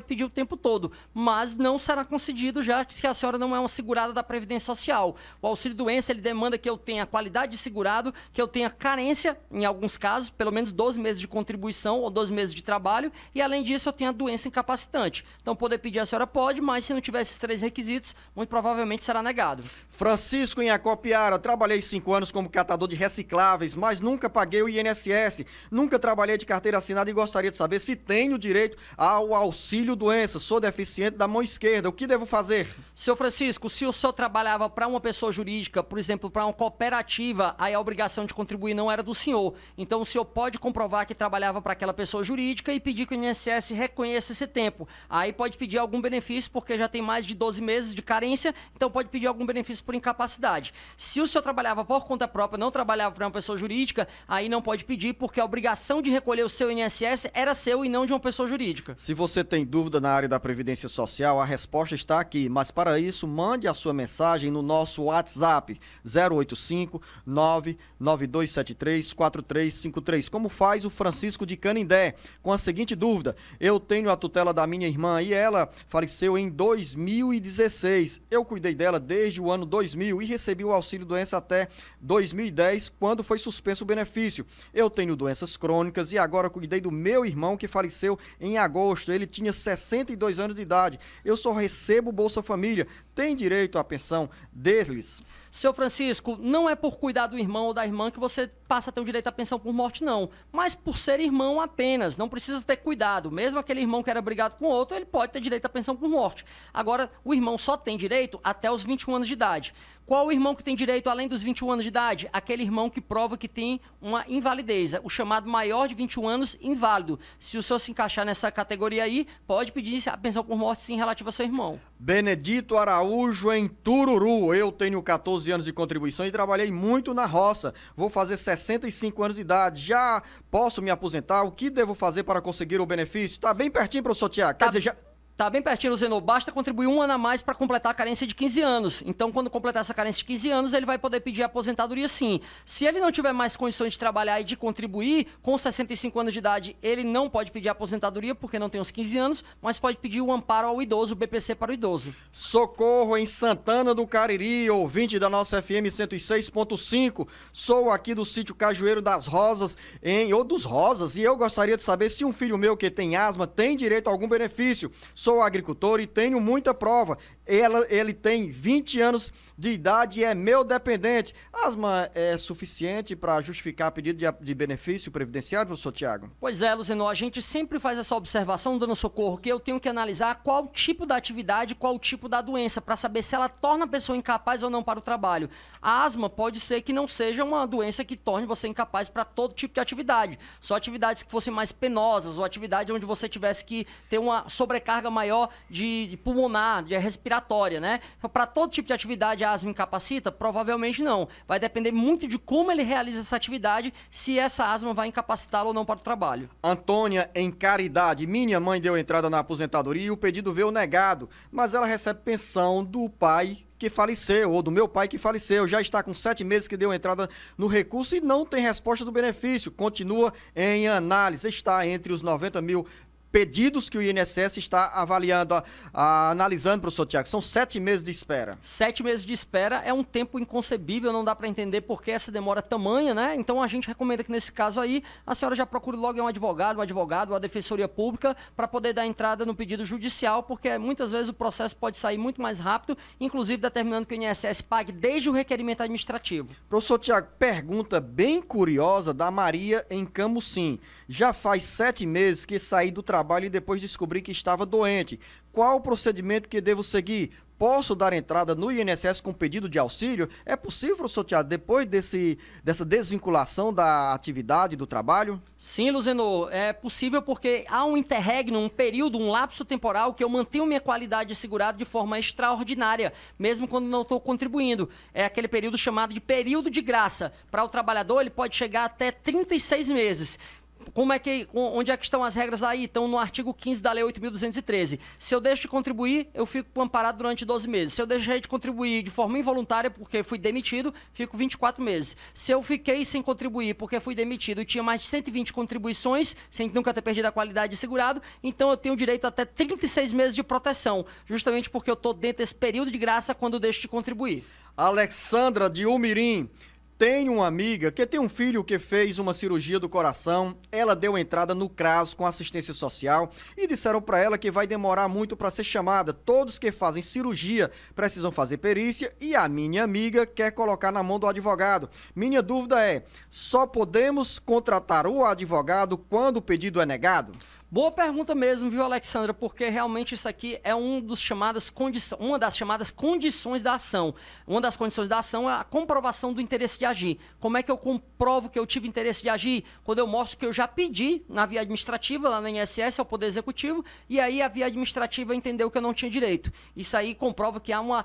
pedir o tempo todo, mas não será concedido já que a senhora não é uma segurada da Previdência Social. O auxílio doença, ele demanda que eu tenha qualidade de segurado, que eu tenha carência, em alguns casos, pelo menos 12 meses de contribuição ou 12 meses de trabalho, e além disso eu tenho a doença incapacitante. Então poder pedir a senhora pode, mas se não tiver esses 3 requisitos, muito provavelmente será negado. Francisco, em Acopiara, trabalhei 5 anos como catador de recicláveis, mas nunca paguei o INSS. Nunca trabalhei de carteira assinada e gostaria de saber se tenho direito ao auxílio doença. Sou deficiente da mão esquerda. O que devo fazer? Seu Francisco, se o senhor trabalhava para uma pessoa jurídica, por exemplo, para uma cooperativa, aí a obrigação de contribuir não era do senhor. Então o senhor pode comprovar que trabalhava para aquela pessoa jurídica e pedir que o INSS reconheça esse tempo. Aí pode pedir algum benefício, porque já tem mais de 12 meses de carência, então pode pedir algum benefício por incapacidade. Se o senhor trabalhava por conta própria, não trabalhava para uma pessoa jurídica, aí não pode pedir, porque a obrigação de recolher o seu INSS era seu e não de uma pessoa jurídica. Se você tem dúvida na área da Previdência Social, a resposta está aqui. Mas para isso, mande a sua mensagem no nosso WhatsApp 085-99273-4353, como faz o Francisco de Canindé, com a seguinte dúvida. Eu tenho a tutela da minha irmã e ela faleceu em 2016. Eu cuidei dela desde o ano 2000 e recebi o auxílio doença até 2010, quando foi suspenso o benefício. Eu tenho doenças crônicas e agora cuidei do meu irmão que faleceu em agosto. Ele tinha 62 anos de idade. Eu só recebo Bolsa Família. Tem direito à pensão deles? Seu Francisco, não é por cuidar do irmão ou da irmã que você passa a ter o direito à pensão por morte, não. Mas por ser irmão apenas, não precisa ter cuidado. Mesmo aquele irmão que era brigado com outro, ele pode ter direito à pensão por morte. Agora, o irmão só tem direito até os 21 anos de idade. Qual o irmão que tem direito além dos 21 anos de idade? Aquele irmão que prova que tem uma invalidez, o chamado maior de 21 anos inválido. Se o senhor se encaixar nessa categoria aí, pode pedir a pensão por morte sim relativa ao seu irmão. Benedito Araújo, em Tururu. Eu tenho 14 anos de contribuição e trabalhei muito na roça. Vou fazer 65 anos de idade. Já posso me aposentar? O que devo fazer para conseguir o benefício? Tá bem pertinho, professor Tiago. Quer dizer, já... Tá bem pertinho, Zenô. Basta contribuir um ano a mais para completar a carência de 15 anos. Então, quando completar essa carência de 15 anos, ele vai poder pedir aposentadoria sim. Se ele não tiver mais condições de trabalhar e de contribuir, com 65 anos de idade, ele não pode pedir aposentadoria porque não tem os 15 anos, mas pode pedir o amparo ao idoso, o BPC para o idoso. Socorro em Santana do Cariri, ouvinte da nossa FM 106.5. Sou aqui do sítio Cajueiro das Rosas, ou dos Rosas, e eu gostaria de saber se um filho meu que tem asma tem direito a algum benefício. Sou agricultor e tenho muita prova. Ele tem 20 anos de idade e é meu dependente. Asma é suficiente para justificar pedido de benefício previdenciário, professor Tiago? Pois é, Luzenor, a gente sempre faz essa observação, dando socorro, que eu tenho que analisar qual tipo da atividade, qual tipo da doença, para saber se ela torna a pessoa incapaz ou não para o trabalho. A asma pode ser que não seja uma doença que torne você incapaz para todo tipo de atividade. Só atividades que fossem mais penosas ou atividade onde você tivesse que ter uma sobrecarga maior de pulmonar, de respiratória, né? Então, para todo tipo de atividade a asma incapacita? Provavelmente não. Vai depender muito de como ele realiza essa atividade, se essa asma vai incapacitá-lo ou não para o trabalho. Antônia, em Caridade, minha mãe deu entrada na aposentadoria e o pedido veio negado, mas ela recebe pensão do pai que faleceu, ou do meu pai que faleceu, já está com 7 meses que deu entrada no recurso e não tem resposta do benefício, continua em análise, está entre os 90 mil pedidos que o INSS está avaliando, analisando, professor Tiago. São 7 meses de espera. 7 meses de espera é um tempo inconcebível, não dá para entender por que essa demora tamanha, né? Então a gente recomenda que nesse caso aí, a senhora já procure logo um advogado, uma defensoria pública, para poder dar entrada no pedido judicial, porque muitas vezes o processo pode sair muito mais rápido, inclusive determinando que o INSS pague desde o requerimento administrativo. Professor Tiago, pergunta bem curiosa da Maria em Camucim. Já faz 7 meses que saí do trabalho e depois descobri que estava doente. Qual o procedimento que devo seguir? Posso dar entrada no INSS com pedido de auxílio? É possível, professor Tiago, depois dessa desvinculação da atividade, do trabalho? Sim, Luzenor, é possível porque há um interregno, um período, um lapso temporal que eu mantenho minha qualidade de segurado de forma extraordinária, mesmo quando não estou contribuindo. É aquele período chamado de período de graça. Para o trabalhador, ele pode chegar até 36 meses. Onde é que estão as regras aí? Estão no artigo 15 da Lei 8.213. Se eu deixo de contribuir, eu fico amparado durante 12 meses. Se eu deixei de contribuir de forma involuntária, porque fui demitido, fico 24 meses. Se eu fiquei sem contribuir porque fui demitido e tinha mais de 120 contribuições, sem nunca ter perdido a qualidade de segurado, então eu tenho direito a até 36 meses de proteção, justamente porque eu estou dentro desse período de graça quando eu deixo de contribuir. Alexandra de Umirim. Tenho uma amiga que tem um filho que fez uma cirurgia do coração. Ela deu entrada no CRAS com assistência social e disseram para ela que vai demorar muito para ser chamada. Todos que fazem cirurgia precisam fazer perícia e a minha amiga quer colocar na mão do advogado. Minha dúvida é, só podemos contratar o advogado quando o pedido é negado? Boa pergunta mesmo, viu, Alexandra? Porque realmente isso aqui é uma das chamadas condições da ação. Uma das condições da ação é a comprovação do interesse de agir. Como é que eu comprovo que eu tive interesse de agir? Quando eu mostro que eu já pedi na via administrativa, lá no INSS, ao Poder Executivo, e aí a via administrativa entendeu que eu não tinha direito. Isso aí comprova que há uma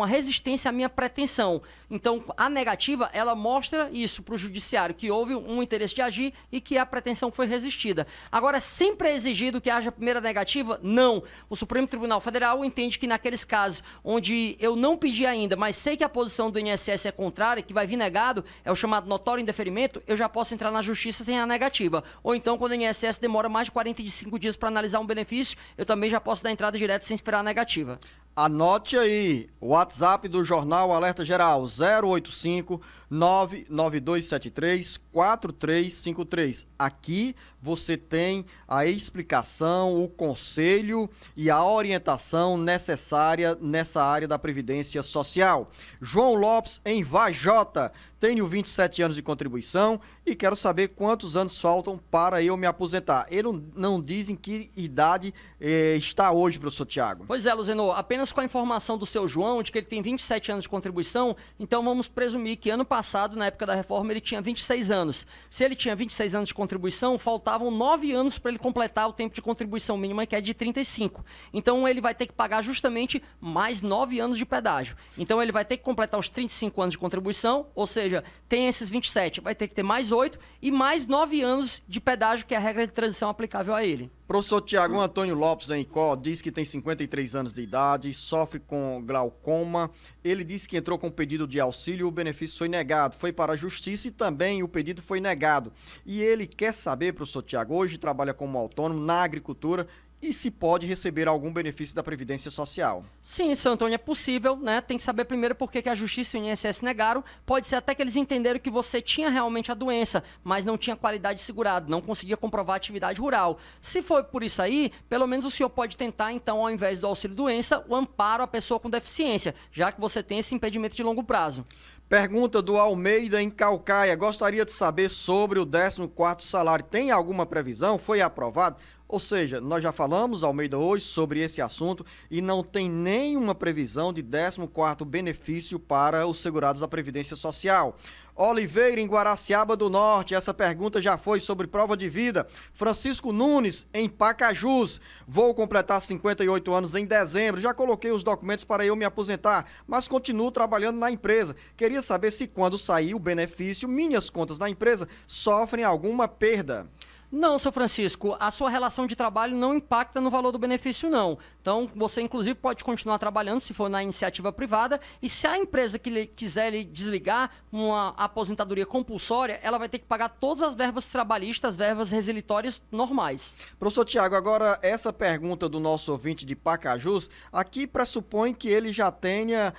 resistência à minha pretensão. Então, a negativa, ela mostra isso para o judiciário, que houve um interesse de agir e que a pretensão foi resistida. Agora, sempre é exigido que haja a primeira negativa? Não. O Supremo Tribunal Federal entende que naqueles casos onde eu não pedi ainda, mas sei que a posição do INSS é contrária, que vai vir negado, é o chamado notório indeferimento, eu já posso entrar na justiça sem a negativa. Ou então, quando o INSS demora mais de 45 dias para analisar um benefício, eu também já posso dar entrada direta sem esperar a negativa. Anote aí, o WhatsApp do Jornal Alerta Geral, 085-99273-4353. Aqui você tem a explicação, o conselho e a orientação necessária nessa área da Previdência Social. João Lopes, em Vajota, tenho 27 anos de contribuição e quero saber quantos anos faltam para eu me aposentar. Eles não dizem que idade está hoje, professor Tiago. Pois é, Luzenor, apenas apenas com a informação do seu João, de que ele tem 27 anos de contribuição, então vamos presumir que ano passado, na época da reforma, ele tinha 26 anos. Se ele tinha 26 anos de contribuição, faltavam 9 anos para ele completar o tempo de contribuição mínima, que é de 35. Então ele vai ter que pagar justamente mais 9 anos de pedágio. Então ele vai ter que completar os 35 anos de contribuição, ou seja, tem esses 27, vai ter que ter mais 8 e mais 9 anos de pedágio, que é a regra de transição aplicável a ele. Professor Tiago Antônio Lopes, em Icó, diz que tem 53 anos de idade, sofre com glaucoma. Ele disse que entrou com pedido de auxílio, o benefício foi negado. Foi para a justiça e também o pedido foi negado. E ele quer saber, professor Tiago, hoje trabalha como autônomo na agricultura, e se pode receber algum benefício da Previdência Social. Sim, seu Antônio, é possível, né? Tem que saber primeiro por que a Justiça e o INSS negaram. Pode ser até que eles entenderam que você tinha realmente a doença, mas não tinha qualidade de segurado, não conseguia comprovar a atividade rural. Se for por isso aí, pelo menos o senhor pode tentar, então, ao invés do auxílio-doença, o amparo à pessoa com deficiência, já que você tem esse impedimento de longo prazo. Pergunta do Almeida em Caucaia. Gostaria de saber sobre o 14º salário. Tem alguma previsão? Foi aprovado? Ou seja, nós já falamos, Almeida, hoje sobre esse assunto e não tem nenhuma previsão de 14º benefício para os segurados da Previdência Social. Oliveira, em Guaraciaba do Norte, essa pergunta já foi sobre prova de vida. Francisco Nunes, em Pacajus, vou completar 58 anos em dezembro, já coloquei os documentos para eu me aposentar, mas continuo trabalhando na empresa. Queria saber se quando sair o benefício, minhas contas na empresa sofrem alguma perda. Não, seu Francisco, a sua relação de trabalho não impacta no valor do benefício, não. Então, você, inclusive, pode continuar trabalhando se for na iniciativa privada e se a empresa que quiser lhe desligar uma aposentadoria compulsória, ela vai ter que pagar todas as verbas trabalhistas, verbas resilitórias normais. Professor Tiago, agora essa pergunta do nosso ouvinte de Pacajus, aqui pressupõe que ele já tenha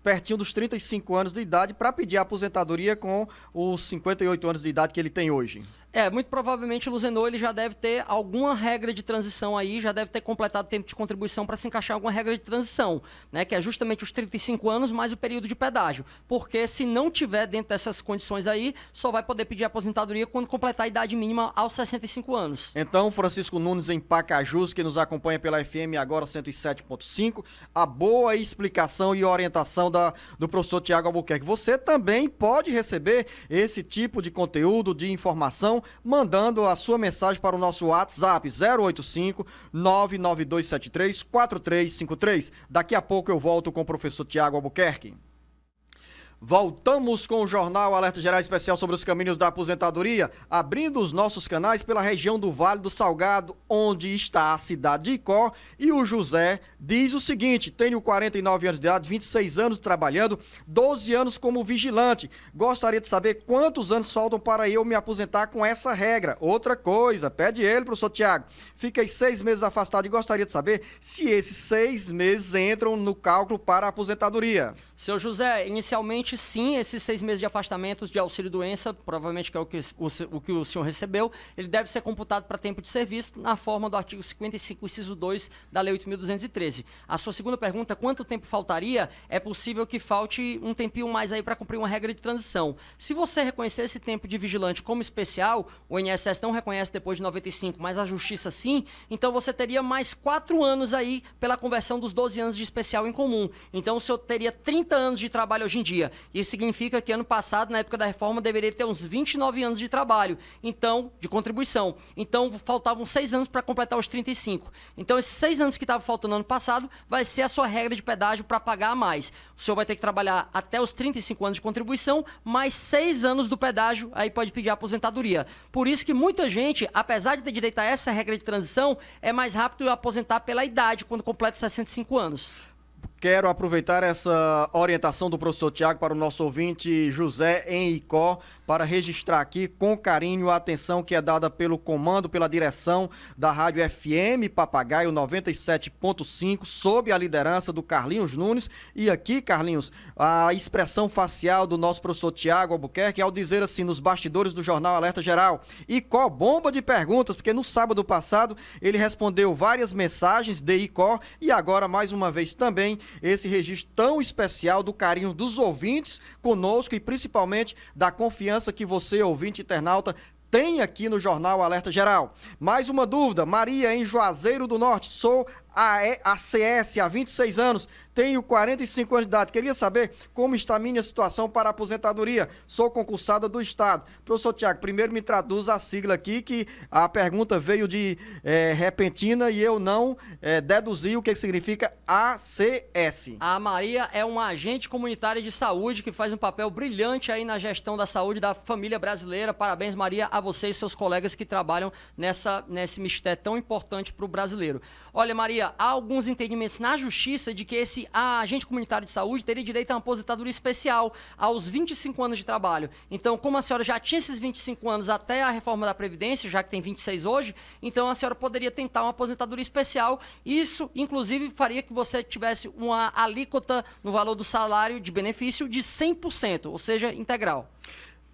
pertinho dos 35 anos de idade para pedir a aposentadoria com os 58 anos de idade que ele tem hoje. Muito provavelmente o Luzenor ele já deve ter alguma regra de transição aí, já deve ter completado o tempo de contribuição para se encaixar em alguma regra de transição, né? Que é justamente os 35 anos mais o período de pedágio. Porque se não tiver dentro dessas condições aí, só vai poder pedir aposentadoria quando completar a idade mínima aos 65 anos. Então, Francisco Nunes em Pacajus, que nos acompanha pela FM agora 107.5, a boa explicação e orientação do professor Tiago Albuquerque. Você também pode receber esse tipo de conteúdo, de informação, mandando a sua mensagem para o nosso WhatsApp 085 99273 4353. Daqui a pouco eu volto com o professor Tiago Albuquerque. Voltamos com o Jornal Alerta Geral Especial sobre os caminhos da aposentadoria, abrindo os nossos canais pela região do Vale do Salgado, onde está a cidade de Icó, e o José diz o seguinte: tenho 49 anos de idade, 26 anos trabalhando, 12 anos como vigilante. Gostaria de saber quantos anos faltam para eu me aposentar com essa regra. Outra coisa, pede ele, professor Tiago. Fiquei 6 meses afastado e gostaria de saber se esses 6 meses entram no cálculo para a aposentadoria. Seu José, inicialmente sim, esses 6 meses de afastamento de auxílio-doença, provavelmente que é o que o senhor recebeu, ele deve ser computado para tempo de serviço na forma do artigo 55, inciso 2 da Lei 8.213. A sua segunda pergunta, quanto tempo faltaria? É possível que falte um tempinho mais aí para cumprir uma regra de transição. Se você reconhecer esse tempo de vigilante como especial, o INSS não reconhece depois de 95, mas a Justiça sim, então você teria mais 4 anos aí pela conversão dos 12 anos de especial em comum. Então o senhor teria 30 anos de trabalho hoje em dia. Isso significa que ano passado, na época da reforma, deveria ter uns 29 anos de trabalho, então, de contribuição. Então, faltavam 6 anos para completar os 35. Então, esses 6 anos que estavam faltando ano passado, vai ser a sua regra de pedágio para pagar a mais. O senhor vai ter que trabalhar até os 35 anos de contribuição, mais 6 anos do pedágio, aí pode pedir a aposentadoria. Por isso que muita gente, apesar de ter direito a essa regra de transição, é mais rápido aposentar pela idade, quando completa 65 anos. Quero aproveitar essa orientação do professor Tiago para o nosso ouvinte José em Icó, para registrar aqui com carinho a atenção que é dada pelo comando, pela direção da Rádio FM Papagaio 97.5, sob a liderança do Carlinhos Nunes. E aqui, Carlinhos, a expressão facial do nosso professor Tiago Albuquerque ao dizer assim, nos bastidores do Jornal Alerta Geral: Icó, bomba de perguntas, porque no sábado passado ele respondeu várias mensagens de Icó e agora mais uma vez também esse registro tão especial do carinho dos ouvintes conosco e principalmente da confiança que você, ouvinte internauta, tem aqui no Jornal Alerta Geral. Mais uma dúvida, Maria em Juazeiro do Norte, sou a CS há 26 anos, tenho 45 anos de idade. Queria saber como está a minha situação para a aposentadoria. Sou concursada do Estado. Professor Tiago, primeiro me traduz a sigla aqui, que a pergunta veio de repentina e eu não deduzi o que significa ACS. A Maria é uma agente comunitária de saúde que faz um papel brilhante aí na gestão da saúde da família brasileira. Parabéns, Maria, a você e seus colegas que trabalham nesse mistério tão importante para o brasileiro. Olha, Maria, há alguns entendimentos na justiça de que esse agente comunitário de saúde teria direito a uma aposentadoria especial aos 25 anos de trabalho. Então, como a senhora já tinha esses 25 anos até a reforma da Previdência, já que tem 26 hoje, então a senhora poderia tentar uma aposentadoria especial. Isso, inclusive, faria que você tivesse uma alíquota no valor do salário de benefício de 100%, ou seja, integral.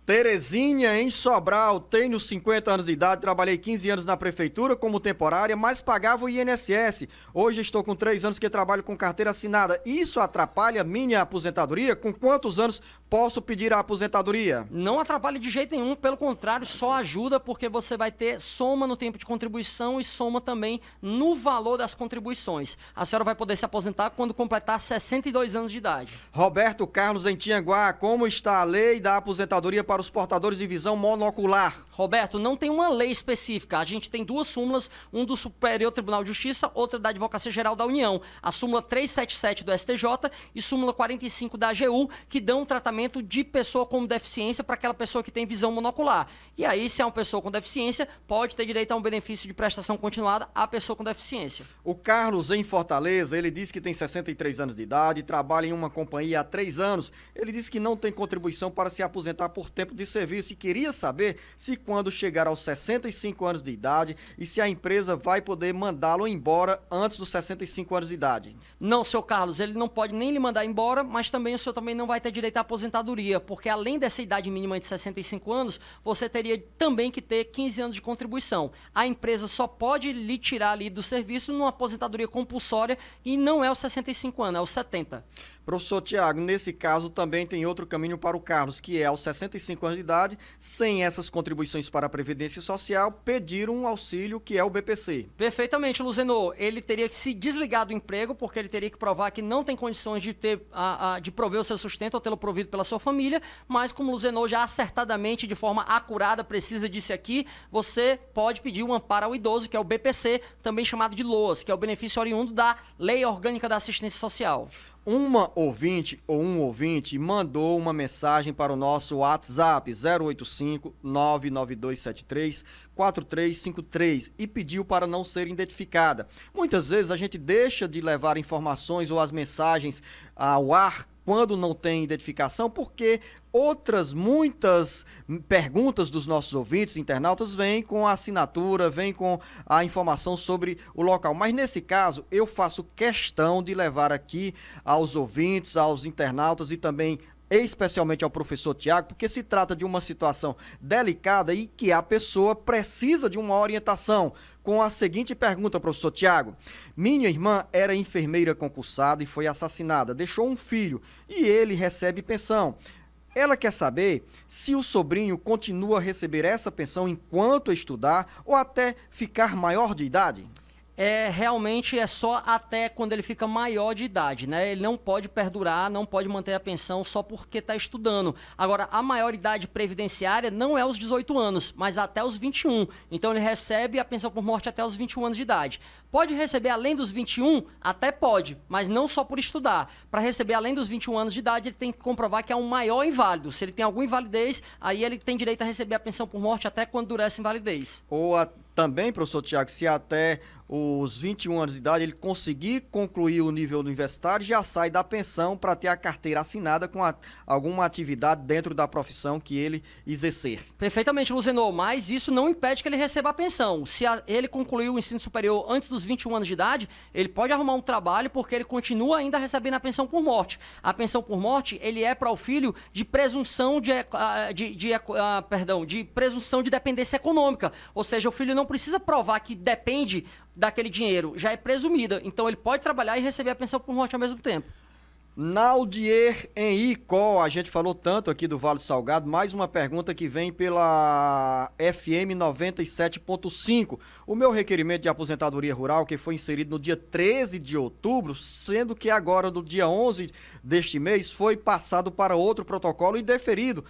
Terezinha, em Sobral, tenho 50 anos de idade, trabalhei 15 anos na prefeitura como temporária, mas pagava o INSS. Hoje estou com 3 anos que trabalho com carteira assinada. Isso atrapalha minha aposentadoria? Com quantos anos posso pedir a aposentadoria? Não atrapalha de jeito nenhum, pelo contrário, só ajuda porque você vai ter soma no tempo de contribuição e soma também no valor das contribuições. A senhora vai poder se aposentar quando completar 62 anos de idade. Roberto Carlos, em Tianguá, como está a lei da aposentadoria para os portadores de visão monocular? Roberto, não tem uma lei específica. A gente tem 2 súmulas, um do Superior Tribunal de Justiça, outra da Advocacia Geral da União. A súmula 377 do STJ e súmula 45 da AGU, que dão um tratamento de pessoa com deficiência para aquela pessoa que tem visão monocular. E aí, se é uma pessoa com deficiência, pode ter direito a um benefício de prestação continuada à pessoa com deficiência. O Carlos, em Fortaleza, ele diz que tem 63 anos de idade, trabalha em uma companhia há 3 anos. Ele diz que não tem contribuição para se aposentar por tempo de serviço e queria saber se quando chegar aos 65 anos de idade e se a empresa vai poder mandá-lo embora antes dos 65 anos de idade. Não, seu Carlos, ele não pode nem lhe mandar embora, mas também o senhor também não vai ter direito à aposentadoria, porque além dessa idade mínima de 65 anos, você teria também que ter 15 anos de contribuição. A empresa só pode lhe tirar ali do serviço numa aposentadoria compulsória e não é os 65 anos, é os 70. Professor Tiago, nesse caso também tem outro caminho para o Carlos, que é aos 65 anos de idade, sem essas contribuições para a Previdência Social, pedir um auxílio que é o BPC. Perfeitamente, Luzenor. Ele teria que se desligar do emprego, porque ele teria que provar que não tem condições de de prover o seu sustento ou tê-lo provido pela sua família, mas como o Luzenor já acertadamente, de forma acurada, precisa disse aqui, você pode pedir um amparo ao idoso, que é o BPC, também chamado de LOAS, que é o benefício oriundo da Lei Orgânica da Assistência Social. Uma ouvinte ou um ouvinte mandou uma mensagem para o nosso WhatsApp 085 99273 4353 e pediu para não ser identificada. Muitas vezes a gente deixa de levar informações ou as mensagens ao ar quando não tem identificação, porque muitas perguntas dos nossos ouvintes, internautas, vêm com a assinatura, vêm com a informação sobre o local. Mas nesse caso, eu faço questão de levar aqui aos ouvintes, aos internautas e também especialmente ao professor Tiago, porque se trata de uma situação delicada e que a pessoa precisa de uma orientação. Com a seguinte pergunta, professor Tiago: minha irmã era enfermeira concursada e foi assassinada, deixou um filho e ele recebe pensão. Ela quer saber se o sobrinho continua a receber essa pensão enquanto estudar ou até ficar maior de idade? Realmente é só até quando ele fica maior de idade, né? Ele não pode perdurar, não pode manter a pensão só porque está estudando. Agora, a maioridade previdenciária não é os 18 anos, mas até os 21. Então, ele recebe a pensão por morte até os 21 anos de idade. Pode receber além dos 21? Até pode, mas não só por estudar. Para receber além dos 21 anos de idade, ele tem que comprovar que é um maior inválido. Se ele tem alguma invalidez, aí ele tem direito a receber a pensão por morte até quando durar essa invalidez. Também, professor Tiago, se até os 21 anos de idade ele conseguir concluir o nível universitário, já sai da pensão para ter a carteira assinada com alguma atividade dentro da profissão que ele exercer. Perfeitamente, Luzenor, mas isso não impede que ele receba a pensão. Se ele concluiu o ensino superior antes dos 21 anos de idade, ele pode arrumar um trabalho porque ele continua ainda recebendo a pensão por morte. A pensão por morte, ele é para o filho de presunção de presunção de dependência econômica. Ou seja, o filho não precisa provar que depende daquele dinheiro, já é presumida. Então ele pode trabalhar e receber a pensão por morte ao mesmo tempo. Naldier em Icó, a gente falou tanto aqui do Vale Salgado, mais uma pergunta que vem pela FM 97.5. O meu requerimento de aposentadoria rural, que foi inserido no dia 13 de outubro, sendo que agora, no dia 11 deste mês, foi passado para outro protocolo indeferido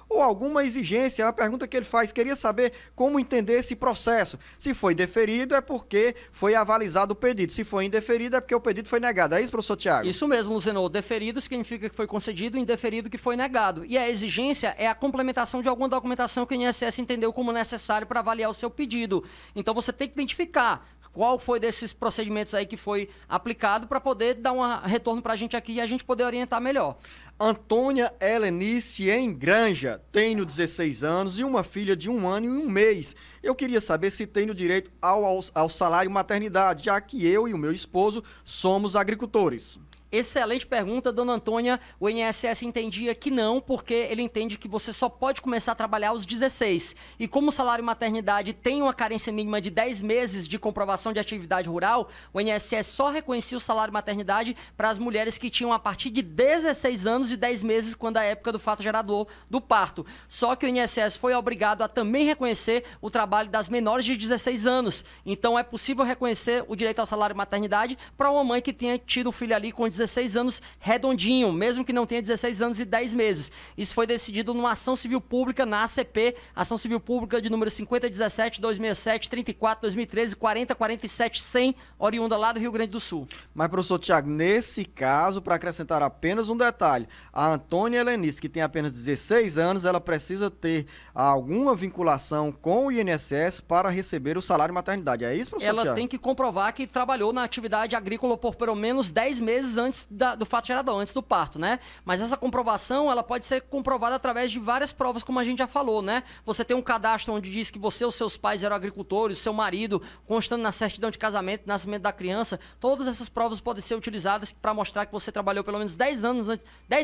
ou alguma exigência. É a pergunta que ele faz, queria saber como entender esse processo. Se foi deferido é porque foi avalizado o pedido, se foi indeferido é porque o pedido foi negado. É isso, professor Tiago? Isso mesmo, Luzenor. Deferido significa que foi concedido, indeferido que foi negado. E a exigência é a complementação de alguma documentação que o INSS entendeu como necessário para avaliar o seu pedido. Então você tem que identificar qual foi desses procedimentos aí que foi aplicado para poder dar um retorno para a gente aqui e a gente poder orientar melhor. Antônia Helenice em Granja, tenho 16 anos e uma filha de 1 ano e 1 mês. Eu queria saber se tenho direito ao salário maternidade, já que eu e o meu esposo somos agricultores. Excelente pergunta, dona Antônia. O INSS entendia que não, porque ele entende que você só pode começar a trabalhar aos 16. E como o salário maternidade tem uma carência mínima de 10 meses de comprovação de atividade rural, o INSS só reconhecia o salário maternidade para as mulheres que tinham a partir de 16 anos e 10 meses, quando a época do fato gerador do parto. Só que o INSS foi obrigado a também reconhecer o trabalho das menores de 16 anos. Então é possível reconhecer o direito ao salário maternidade para uma mãe que tenha tido o filho ali com 16 anos redondinho, mesmo que não tenha 16 anos e 10 meses. Isso foi decidido numa ação civil pública na ACP, ação civil pública de número 5017, 267, 34, 2013, 40, 47, 100, oriunda lá do Rio Grande do Sul. Mas, professor Tiago, nesse caso, para acrescentar apenas um detalhe, a Antônia Helenice, que tem apenas 16 anos, ela precisa ter alguma vinculação com o INSS para receber o salário maternidade. É isso, professor Tiago? Ela tem que comprovar que trabalhou na atividade agrícola por pelo menos 10 meses antes do fato gerador, antes do parto, né? Mas essa comprovação, ela pode ser comprovada através de várias provas, como a gente já falou, né? Você tem um cadastro onde diz que você ou seus pais eram agricultores, seu marido, constando na certidão de casamento, nascimento da criança. Todas essas provas podem ser utilizadas para mostrar que você trabalhou pelo menos 10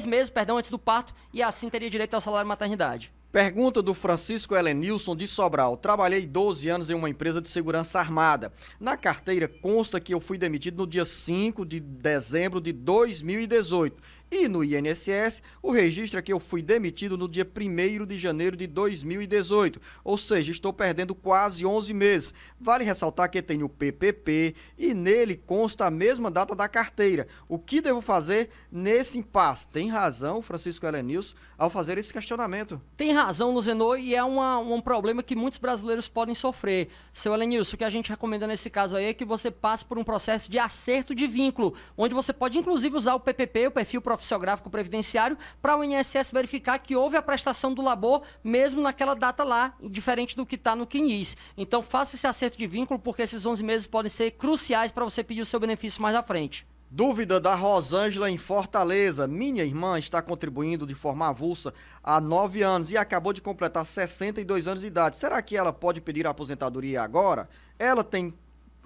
meses antes do parto e assim teria direito ao salário maternidade. Pergunta do Francisco Helenilson de Sobral. Trabalhei 12 anos em uma empresa de segurança armada. Na carteira consta que eu fui demitido no dia 5 de dezembro de 2018. E no INSS, o registro é que eu fui demitido no dia 1º de janeiro de 2018. Ou seja, estou perdendo quase 11 meses. Vale ressaltar que tenho o PPP e nele consta a mesma data da carteira. O que devo fazer nesse impasse? Tem razão, Francisco Helenilson, ao fazer esse questionamento. Tem razão, Luzenor, e é um problema que muitos brasileiros podem sofrer. Seu Helenilson, o que a gente recomenda nesse caso aí é que você passe por um processo de acerto de vínculo, onde você pode inclusive usar o PPP, o perfil profissiográfico previdenciário, para o INSS verificar que houve a prestação do labor mesmo naquela data lá, diferente do que está no CNIS. Então faça esse acerto de vínculo, porque esses 11 meses podem ser cruciais para você pedir o seu benefício mais à frente. Dúvida da Rosângela em Fortaleza. Minha irmã está contribuindo de forma avulsa há 9 anos e acabou de completar 62 anos de idade. Será que ela pode pedir a aposentadoria agora? Ela tem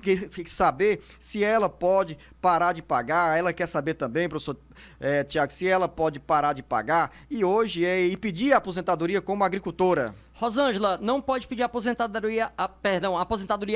que saber se ela pode parar de pagar. Ela quer saber também, professor Tiago, se ela pode parar de pagar e pedir a aposentadoria como agricultora. Rosângela, não pode pedir aposentadoria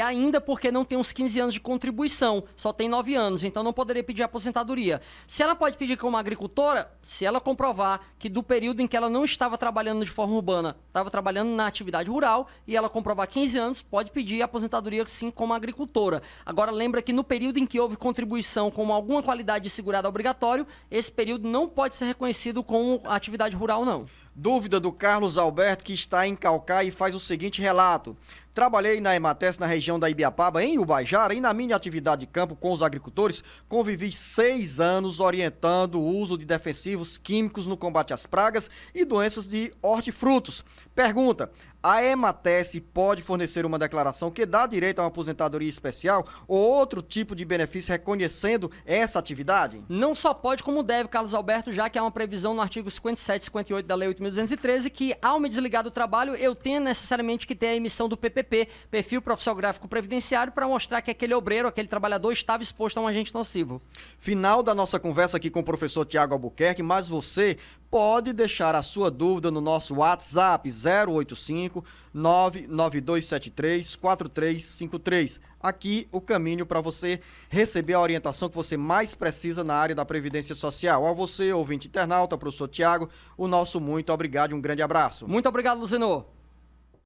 ainda porque não tem uns 15 anos de contribuição, só tem 9 anos, então não poderia pedir aposentadoria. Se ela pode pedir como agricultora, se ela comprovar que do período em que ela não estava trabalhando de forma urbana, estava trabalhando na atividade rural e ela comprovar 15 anos, pode pedir aposentadoria sim como agricultora. Agora lembra que no período em que houve contribuição com alguma qualidade de segurado obrigatório, esse período não pode ser reconhecido como atividade rural não. Dúvida do Carlos Alberto, que está em Caucá e faz o seguinte relato. Trabalhei na Emates na região da Ibiapaba, em Ubajara, e na minha atividade de campo com os agricultores, convivi 6 anos orientando o uso de defensivos químicos no combate às pragas e doenças de hortifrutos. Pergunta, a Emates pode fornecer uma declaração que dá direito a uma aposentadoria especial ou outro tipo de benefício reconhecendo essa atividade? Não só pode, como deve, Carlos Alberto, já que há uma previsão no artigo 57 e 58 da Lei 8.213 que, ao me desligar do trabalho, eu tenho necessariamente que ter a emissão do PPP, PPP, perfil profissional gráfico previdenciário, para mostrar que aquele obreiro, aquele trabalhador estava exposto a um agente nocivo. Final da nossa conversa aqui com o professor Tiago Albuquerque, mas você pode deixar a sua dúvida no nosso WhatsApp 085 99273 4353. Aqui o caminho para você receber a orientação que você mais precisa na área da Previdência Social. A você, ouvinte internauta, professor Tiago, o nosso muito obrigado e um grande abraço. Muito obrigado, Luzenor.